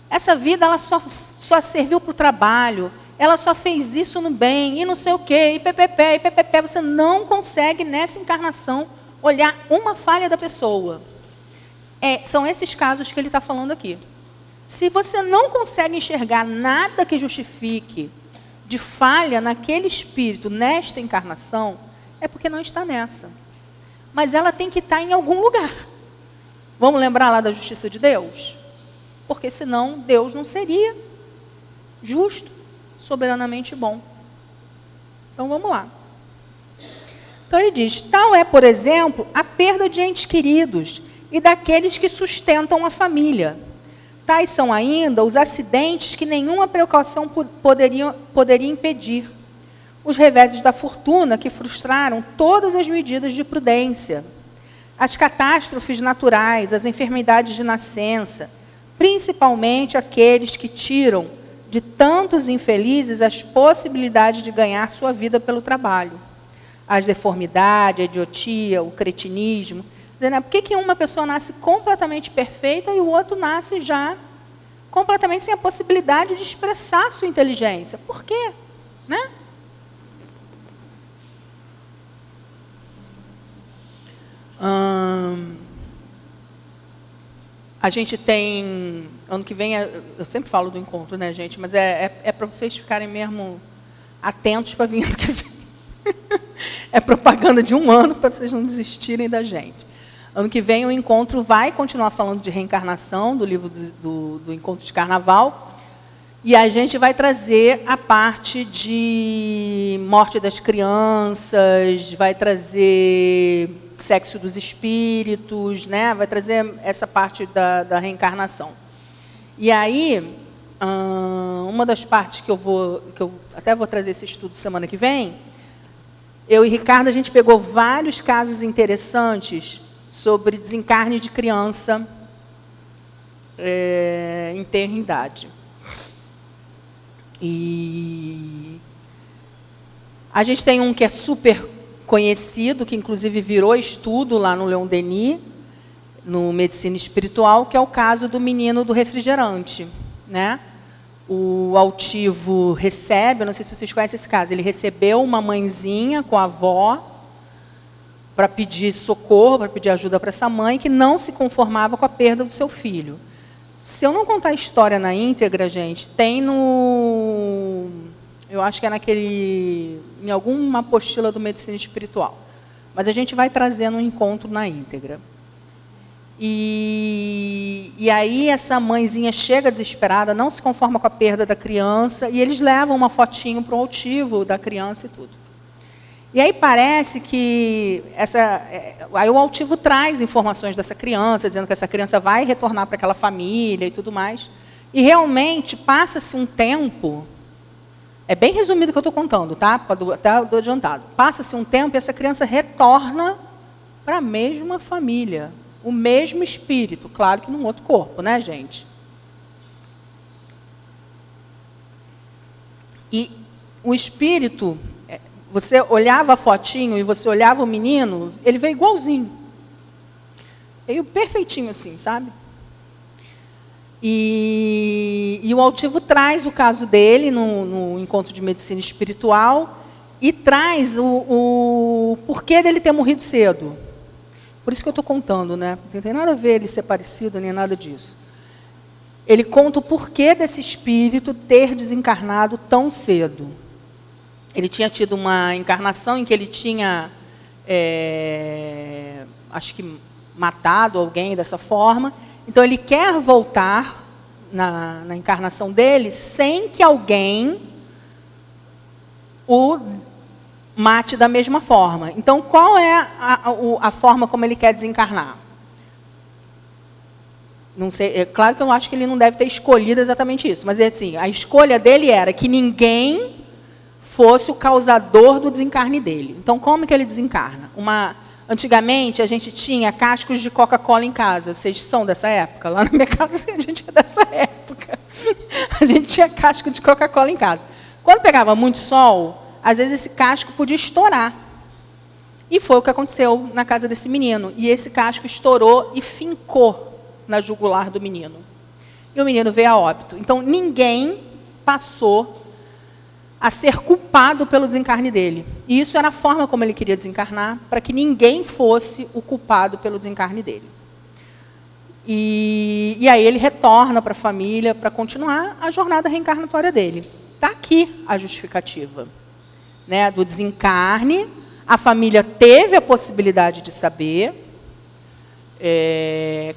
Essa vida ela só serviu para o trabalho, ela só fez isso no bem, e não sei o quê, e ppp. Você não consegue, nessa encarnação, olhar uma falha da pessoa. São esses casos que ele está falando aqui. Se você não consegue enxergar nada que justifique de falha naquele espírito, nesta encarnação, é porque não está nessa. Mas ela tem que estar em algum lugar. Vamos lembrar lá da justiça de Deus? Porque senão Deus não seria justo, soberanamente bom. Então vamos lá. Então ele diz, tal é, por exemplo, a perda de entes queridos e daqueles que sustentam a família. Tais são ainda os acidentes que nenhuma precaução poderia impedir. Os reveses da fortuna que frustraram todas as medidas de prudência. As catástrofes naturais, as enfermidades de nascença, principalmente aqueles que tiram de tantos infelizes as possibilidades de ganhar sua vida pelo trabalho. As deformidades, a idiotia, o cretinismo. Dizendo, por que uma pessoa nasce completamente perfeita e o outro nasce já completamente sem a possibilidade de expressar a sua inteligência? Por quê? Né? A gente tem, ano que vem, eu sempre falo do encontro, né, gente? Mas é para vocês ficarem mesmo atentos para vir ano que vem. É propaganda de um ano para vocês não desistirem da gente. Ano que vem o encontro vai continuar falando de reencarnação, do livro do Encontro de Carnaval, e a gente vai trazer a parte de morte das crianças, vai trazer sexo dos espíritos, né? Vai trazer essa parte da reencarnação. E aí, uma das partes que eu até vou trazer esse estudo semana que vem, eu e Ricardo, a gente pegou vários casos interessantes sobre desencarne de criança em tenra-idade. E a gente tem um que é super conhecido, que inclusive virou estudo lá no Leon Denis, no Medicina Espiritual, que é o caso do menino do refrigerante. Né? O altivo recebe, eu não sei se vocês conhecem esse caso, ele recebeu uma mãezinha com a avó para pedir socorro, para pedir ajuda para essa mãe, que não se conformava com a perda do seu filho. Se eu não contar a história na íntegra, gente, tem eu acho que é em alguma apostila do Medicina Espiritual. Mas a gente vai trazer no encontro na íntegra. E aí essa mãezinha chega desesperada, não se conforma com a perda da criança, e eles levam uma fotinho para o altivo da criança e tudo. E aí parece que aí o altivo traz informações dessa criança, dizendo que essa criança vai retornar para aquela família e tudo mais. E realmente passa-se um tempo, é bem resumido o que eu estou contando, tá? Até do adiantado. Passa-se um tempo e essa criança retorna para a mesma família. O mesmo espírito, claro que num outro corpo, né, gente? E o espírito, você olhava a fotinho e você olhava o menino, ele veio igualzinho. Veio perfeitinho assim, sabe? E o altivo traz o caso dele no encontro de medicina espiritual e traz o porquê dele ter morrido cedo. Por isso que eu estou contando, né? Não tem nada a ver ele ser parecido, nem nada disso. Ele conta o porquê desse espírito ter desencarnado tão cedo. Ele tinha tido uma encarnação em que ele tinha, acho que, matado alguém dessa forma. Então, ele quer voltar na encarnação dele sem que alguém o mate da mesma forma. Então, qual é a forma como ele quer desencarnar? Não sei, é claro que eu acho que ele não deve ter escolhido exatamente isso, mas assim, a escolha dele era que ninguém fosse o causador do desencarne dele. Então, como que ele desencarna? Antigamente, a gente tinha cascos de Coca-Cola em casa. Vocês são dessa época? Lá na minha casa, a gente é dessa época. A gente tinha casco de Coca-Cola em casa. Quando pegava muito sol, às vezes esse casco podia estourar. E foi o que aconteceu na casa desse menino. E esse casco estourou e fincou na jugular do menino. E o menino veio a óbito. Então, ninguém passou a ser culpado pelo desencarne dele. E isso era a forma como ele queria desencarnar, para que ninguém fosse o culpado pelo desencarne dele. E aí ele retorna para a família para continuar a jornada reencarnatória dele. Está aqui a justificativa, né, do desencarne. A família teve a possibilidade de saber.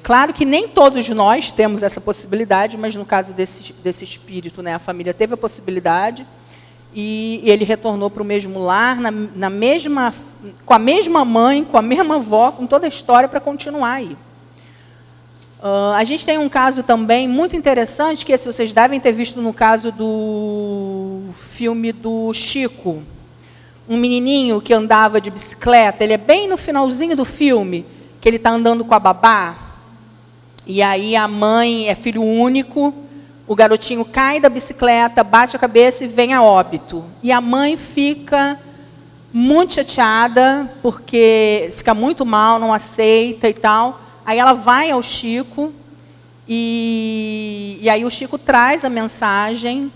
Claro que nem todos nós temos essa possibilidade, mas no caso desse espírito, né, a família teve a possibilidade. E ele retornou para o mesmo lar, com a mesma mãe, com a mesma avó, com toda a história, para continuar aí. A gente tem um caso também muito interessante, que vocês devem ter visto no caso do filme do Chico. Um menininho que andava de bicicleta, ele é bem no finalzinho do filme, que ele está andando com a babá, e aí a mãe é filho único, o garotinho cai da bicicleta, bate a cabeça e vem a óbito. E a mãe fica muito chateada, porque fica muito mal, não aceita e tal. Aí ela vai ao Chico, e aí o Chico traz a mensagem.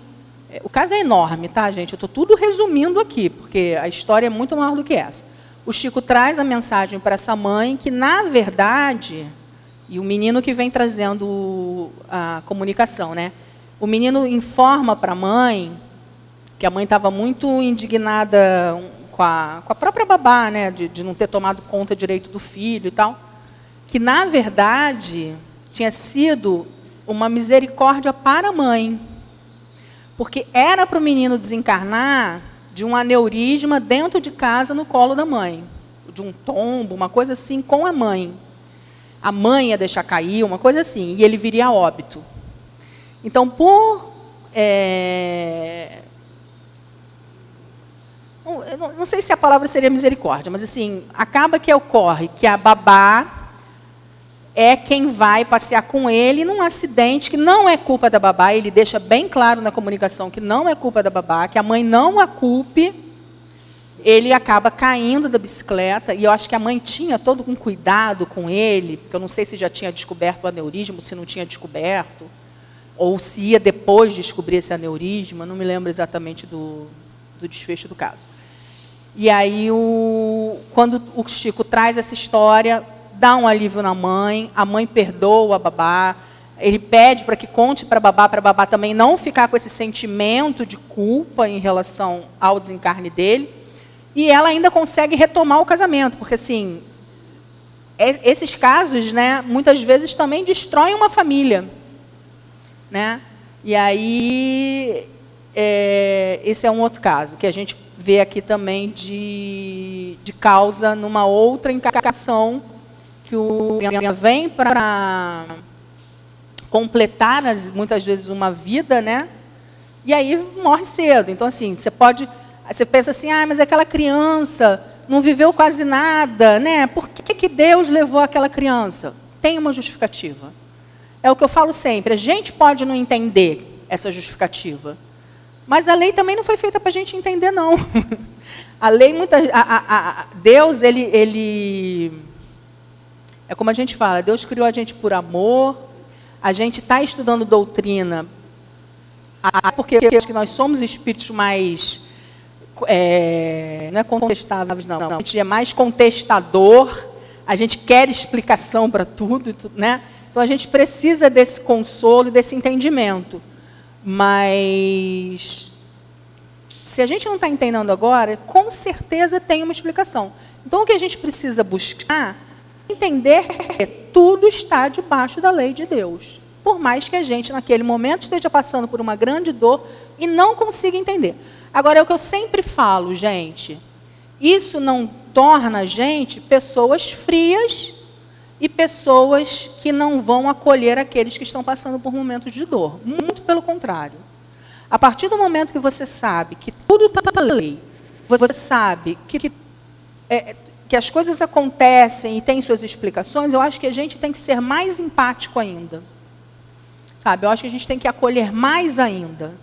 O caso é enorme, tá, gente? Eu estou tudo resumindo aqui, porque a história é muito maior do que essa. O Chico traz a mensagem para essa mãe, que, na verdade... E o menino que vem trazendo a comunicação, né? O menino informa para a mãe, que a mãe estava muito indignada com a própria babá, né? De não ter tomado conta direito do filho e tal, que, na verdade, tinha sido uma misericórdia para a mãe. Porque era para o menino desencarnar de um aneurisma dentro de casa, no colo da mãe. De um tombo, uma coisa assim, com a mãe. A mãe ia deixar cair, uma coisa assim, e ele viria a óbito. Então, não sei se a palavra seria misericórdia, mas assim, acaba que ocorre que a babá é quem vai passear com ele num acidente que não é culpa da babá. Ele deixa bem claro na comunicação que não é culpa da babá, que a mãe não a culpe. Ele acaba caindo da bicicleta, e eu acho que a mãe tinha todo um cuidado com ele, porque eu não sei se já tinha descoberto o aneurisma, se não tinha descoberto, ou se ia depois descobrir esse aneurisma, não me lembro exatamente do desfecho do caso. E aí, quando o Chico traz essa história, dá um alívio na mãe, a mãe perdoa a babá, ele pede para que conte para a babá também não ficar com esse sentimento de culpa em relação ao desencarne dele. E ela ainda consegue retomar o casamento, porque assim, esses casos, né, muitas vezes também destroem uma família, né? E aí, esse é um outro caso, que a gente vê aqui também de causa numa outra encarnação, que o vem para completar, muitas vezes, uma vida, né? E aí morre cedo. Então, assim, você pensa assim, mas aquela criança não viveu quase nada, né? Por que Deus levou aquela criança? Tem uma justificativa. É o que eu falo sempre, a gente pode não entender essa justificativa, mas a lei também não foi feita para a gente entender, não. A lei, Deus, ele... É como a gente fala, Deus criou a gente por amor, a gente está estudando doutrina, porque acho que nós somos espíritos mais... não é contestáveis, não. A gente é mais contestador, a gente quer explicação para tudo, né? Então, a gente precisa desse consolo e desse entendimento. Mas, se a gente não está entendendo agora, com certeza tem uma explicação. Então, o que a gente precisa buscar é entender que tudo está debaixo da lei de Deus. Por mais que a gente, naquele momento, esteja passando por uma grande dor e não consiga entender. Agora, é o que eu sempre falo, gente. Isso não torna a gente pessoas frias e pessoas que não vão acolher aqueles que estão passando por momentos de dor. Muito pelo contrário. A partir do momento que você sabe que tudo está na lei, você sabe que as coisas acontecem e têm suas explicações, eu acho que a gente tem que ser mais empático ainda. Sabe? Eu acho que a gente tem que acolher mais ainda.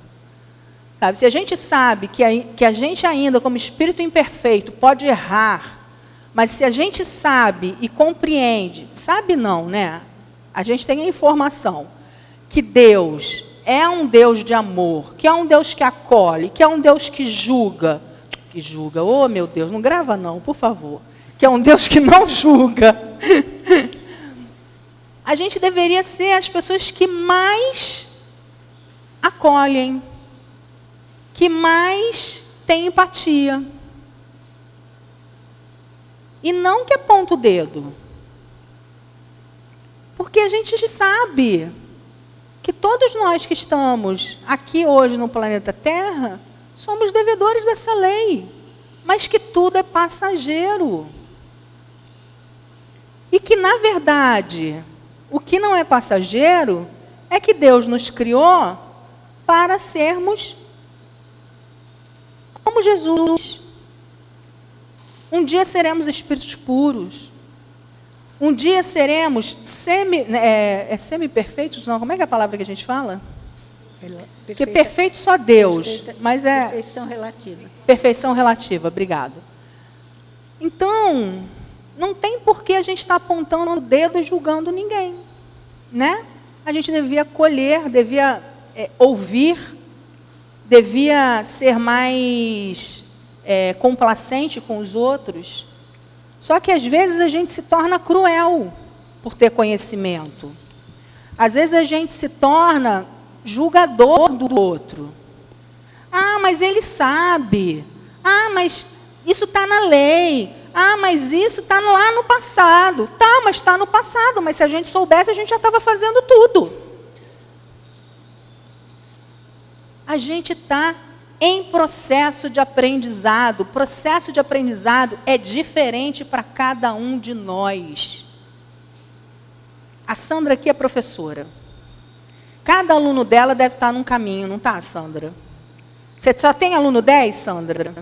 Sabe? Se a gente sabe que a gente ainda, como espírito imperfeito, pode errar, mas se a gente sabe e compreende, sabe não, né? A gente tem a informação que Deus é um Deus de amor, que é um Deus que acolhe, que é um Deus que julga, oh meu Deus, não grava não, por favor, que é um Deus que não julga. A gente deveria ser as pessoas que mais acolhem, que mais têm empatia. E não que aponta o dedo. Porque a gente sabe que todos nós que estamos aqui hoje no planeta Terra somos devedores dessa lei, mas que tudo é passageiro. E que, na verdade, o que não é passageiro é que Deus nos criou para sermos como Jesus. Um dia seremos espíritos puros. Um dia seremos semi-perfeitos, não? Como é que é a palavra que a gente fala? Porque perfeito só Deus, mas é... Perfeição relativa. Perfeição relativa, obrigado. Então, não tem por que a gente estar apontando o dedo e julgando ninguém, né? A gente devia acolher, devia ouvir, devia ser mais complacente com os outros. Só que, às vezes, a gente se torna cruel por ter conhecimento. Às vezes, a gente se torna julgador do outro. Ah, mas ele sabe. Ah, mas isso está na lei. Ah, mas isso está lá no passado. Tá, mas está no passado. Mas se a gente soubesse, a gente já estava fazendo tudo. A gente está em processo de aprendizado. O processo de aprendizado é diferente para cada um de nós. A Sandra aqui é professora. Cada aluno dela deve estar num caminho, não está, Sandra? Você só tem aluno 10, Sandra?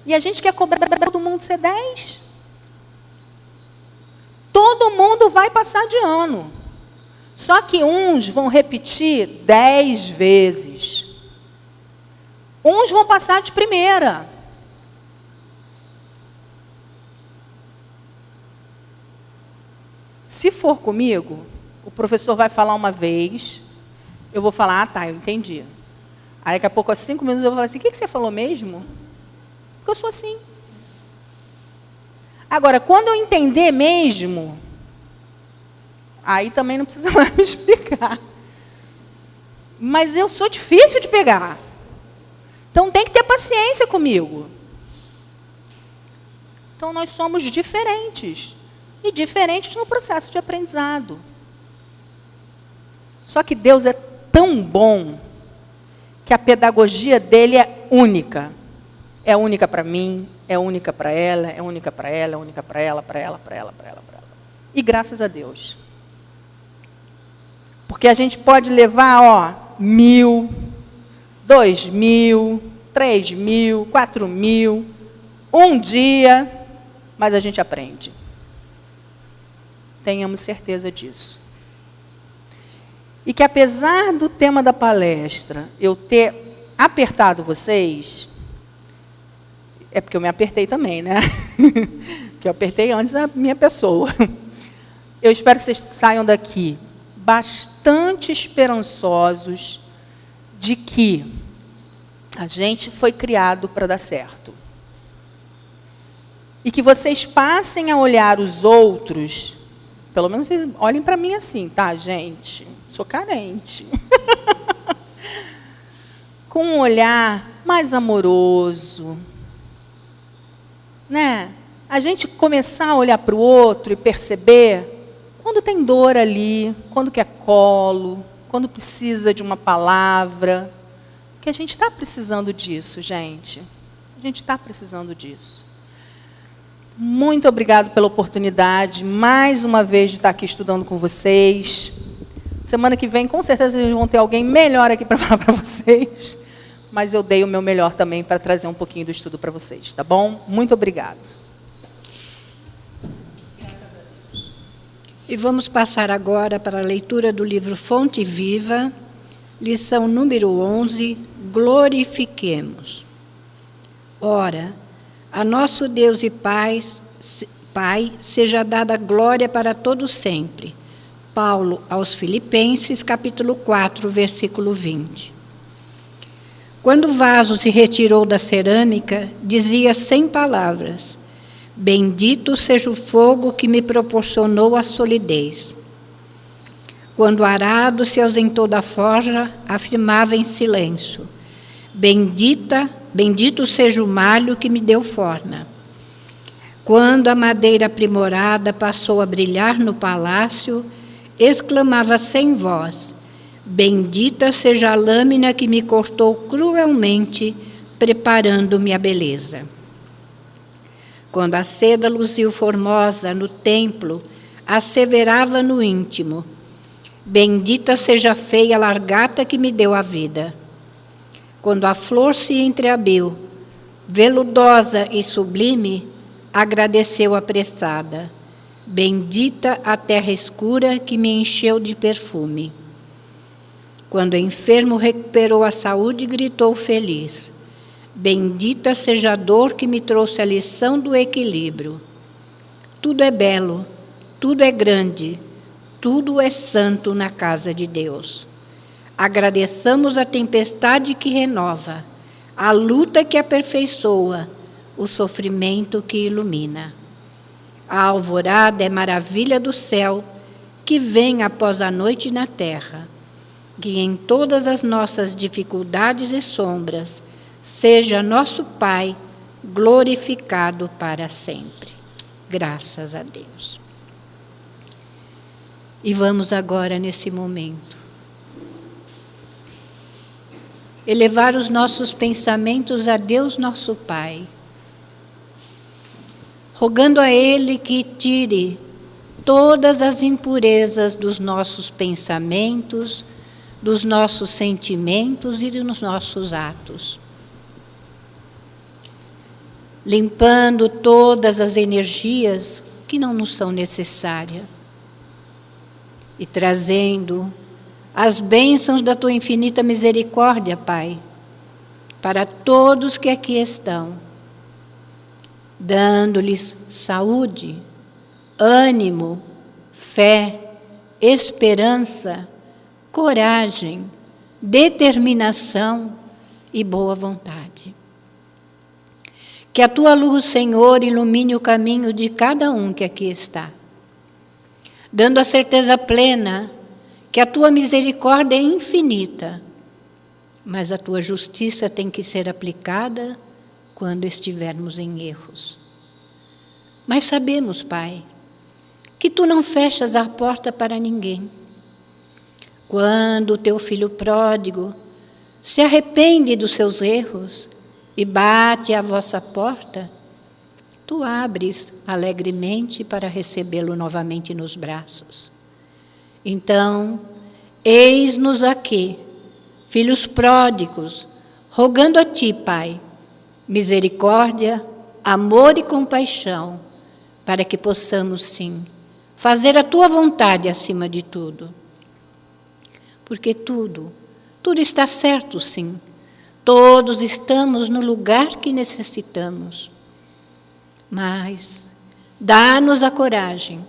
E a gente quer cobrar todo mundo ser 10? Todo mundo vai passar de ano. Só que uns vão repetir 10 vezes. Uns vão passar de primeira. Se for comigo, o professor vai falar uma vez, eu vou falar, ah, tá, eu entendi. Aí, daqui a pouco, a 5 minutos, eu vou falar assim, o que você falou mesmo? Porque eu sou assim. Agora, quando eu entender mesmo, aí também não precisa mais me explicar. Mas eu sou difícil de pegar. Então, tem que ter paciência comigo. Então, nós somos diferentes. E diferentes no processo de aprendizado. Só que Deus é tão bom que a pedagogia dele é única. É única para mim, é única para ela, é única para ela, é única para ela, para ela, para ela, para ela, para ela. E graças a Deus. Porque a gente pode levar, 1.000, 2.000, 3.000, 4.000, um dia, mas a gente aprende. Tenhamos certeza disso. E que apesar do tema da palestra eu ter apertado vocês, é porque eu me apertei também, né? Porque eu apertei antes da minha pessoa. Eu espero que vocês saiam daqui bastante esperançosos de que a gente foi criado para dar certo. E que vocês passem a olhar os outros, pelo menos vocês olhem para mim assim, tá, gente? Sou carente. Com um olhar mais amoroso, né? A gente começar a olhar para o outro e perceber quando tem dor ali, quando quer colo, quando precisa de uma palavra. Que a gente está precisando disso, gente. A gente está precisando disso. Muito obrigado pela oportunidade, mais uma vez, de estar aqui estudando com vocês. Semana que vem, com certeza, vocês vão ter alguém melhor aqui para falar para vocês. Mas eu dei o meu melhor também para trazer um pouquinho do estudo para vocês, tá bom? Muito obrigado. Graças a Deus. E vamos passar agora para a leitura do livro Fonte Viva, lição número 11, Glorifiquemos. Ora, a nosso Deus e Pai seja dada glória para todos sempre. Paulo aos Filipenses, capítulo 4, versículo 20. Quando o vaso se retirou da cerâmica, dizia sem palavras: bendito seja o fogo que me proporcionou a solidez. Quando o arado se ausentou da forja, afirmava em silêncio: bendito seja o malho que me deu forma. Quando a madeira aprimorada passou a brilhar no palácio, exclamava sem voz: bendita seja a lâmina que me cortou cruelmente, preparando-me a beleza. Quando a seda luziu formosa no templo, asseverava no íntimo: bendita seja a feia largata que me deu a vida. Quando a flor se entreabriu, veludosa e sublime, agradeceu apressada: bendita a terra escura que me encheu de perfume. Quando o enfermo recuperou a saúde, gritou feliz: bendita seja a dor que me trouxe a lição do equilíbrio. Tudo é belo, tudo é grande, tudo é santo na casa de Deus. Agradeçamos a tempestade que renova, a luta que aperfeiçoa, o sofrimento que ilumina. A alvorada é maravilha do céu, que vem após a noite na terra. Que em todas as nossas dificuldades e sombras, seja nosso Pai glorificado para sempre. Graças a Deus. E vamos agora, nesse momento, elevar os nossos pensamentos a Deus nosso Pai, rogando a Ele que tire todas as impurezas dos nossos pensamentos, dos nossos sentimentos e dos nossos atos, limpando todas as energias que não nos são necessárias e trazendo as bênçãos da Tua infinita misericórdia, Pai, para todos que aqui estão, dando-lhes saúde, ânimo, fé, esperança, coragem, determinação e boa vontade. Que a Tua luz, Senhor, ilumine o caminho de cada um que aqui está, dando a certeza plena que a Tua misericórdia é infinita, mas a Tua justiça tem que ser aplicada quando estivermos em erros. Mas sabemos, Pai, que Tu não fechas a porta para ninguém. Quando o Teu filho pródigo se arrepende dos seus erros e bate à vossa porta, Tu abres alegremente para recebê-lo novamente nos braços. Então, eis-nos aqui, filhos pródigos, rogando a Ti, Pai, misericórdia, amor e compaixão, para que possamos, sim, fazer a Tua vontade acima de tudo. Porque tudo está certo, sim. Todos estamos no lugar que necessitamos. Mas dá-nos a coragem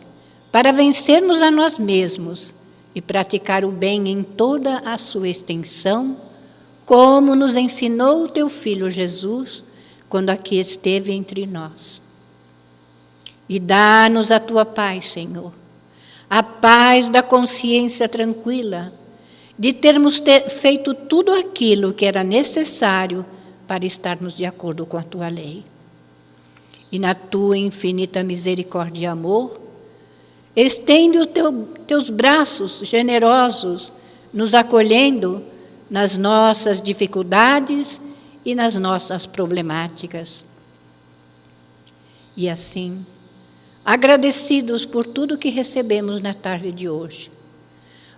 para vencermos a nós mesmos e praticar o bem em toda a sua extensão, como nos ensinou o Teu Filho Jesus, quando aqui esteve entre nós. E dá-nos a Tua paz, Senhor, a paz da consciência tranquila, de termos feito tudo aquilo que era necessário para estarmos de acordo com a Tua lei. E na Tua infinita misericórdia e amor, estende os Teus braços generosos, nos acolhendo nas nossas dificuldades e nas nossas problemáticas. E assim, agradecidos por tudo que recebemos na tarde de hoje,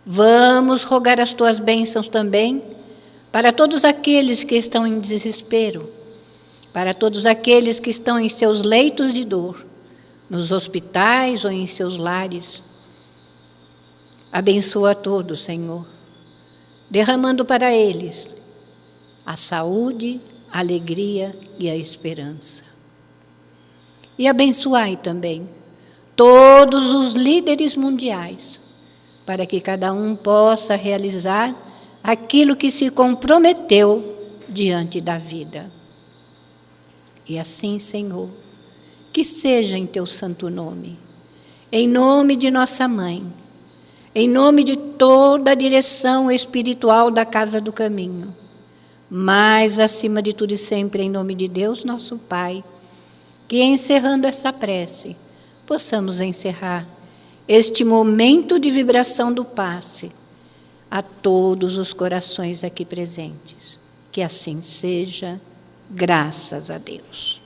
vamos rogar as Tuas bênçãos também para todos aqueles que estão em desespero, para todos aqueles que estão em seus leitos de dor, nos hospitais ou em seus lares. Abençoa a todos, Senhor, derramando para eles a saúde, a alegria e a esperança. E abençoai também todos os líderes mundiais, para que cada um possa realizar aquilo que se comprometeu diante da vida. E assim, Senhor, que seja em Teu santo nome, em nome de nossa Mãe, em nome de toda a direção espiritual da Casa do Caminho, mas, acima de tudo e sempre, em nome de Deus, nosso Pai, que encerrando essa prece, possamos encerrar este momento de vibração do passe a todos os corações aqui presentes. Que assim seja, graças a Deus.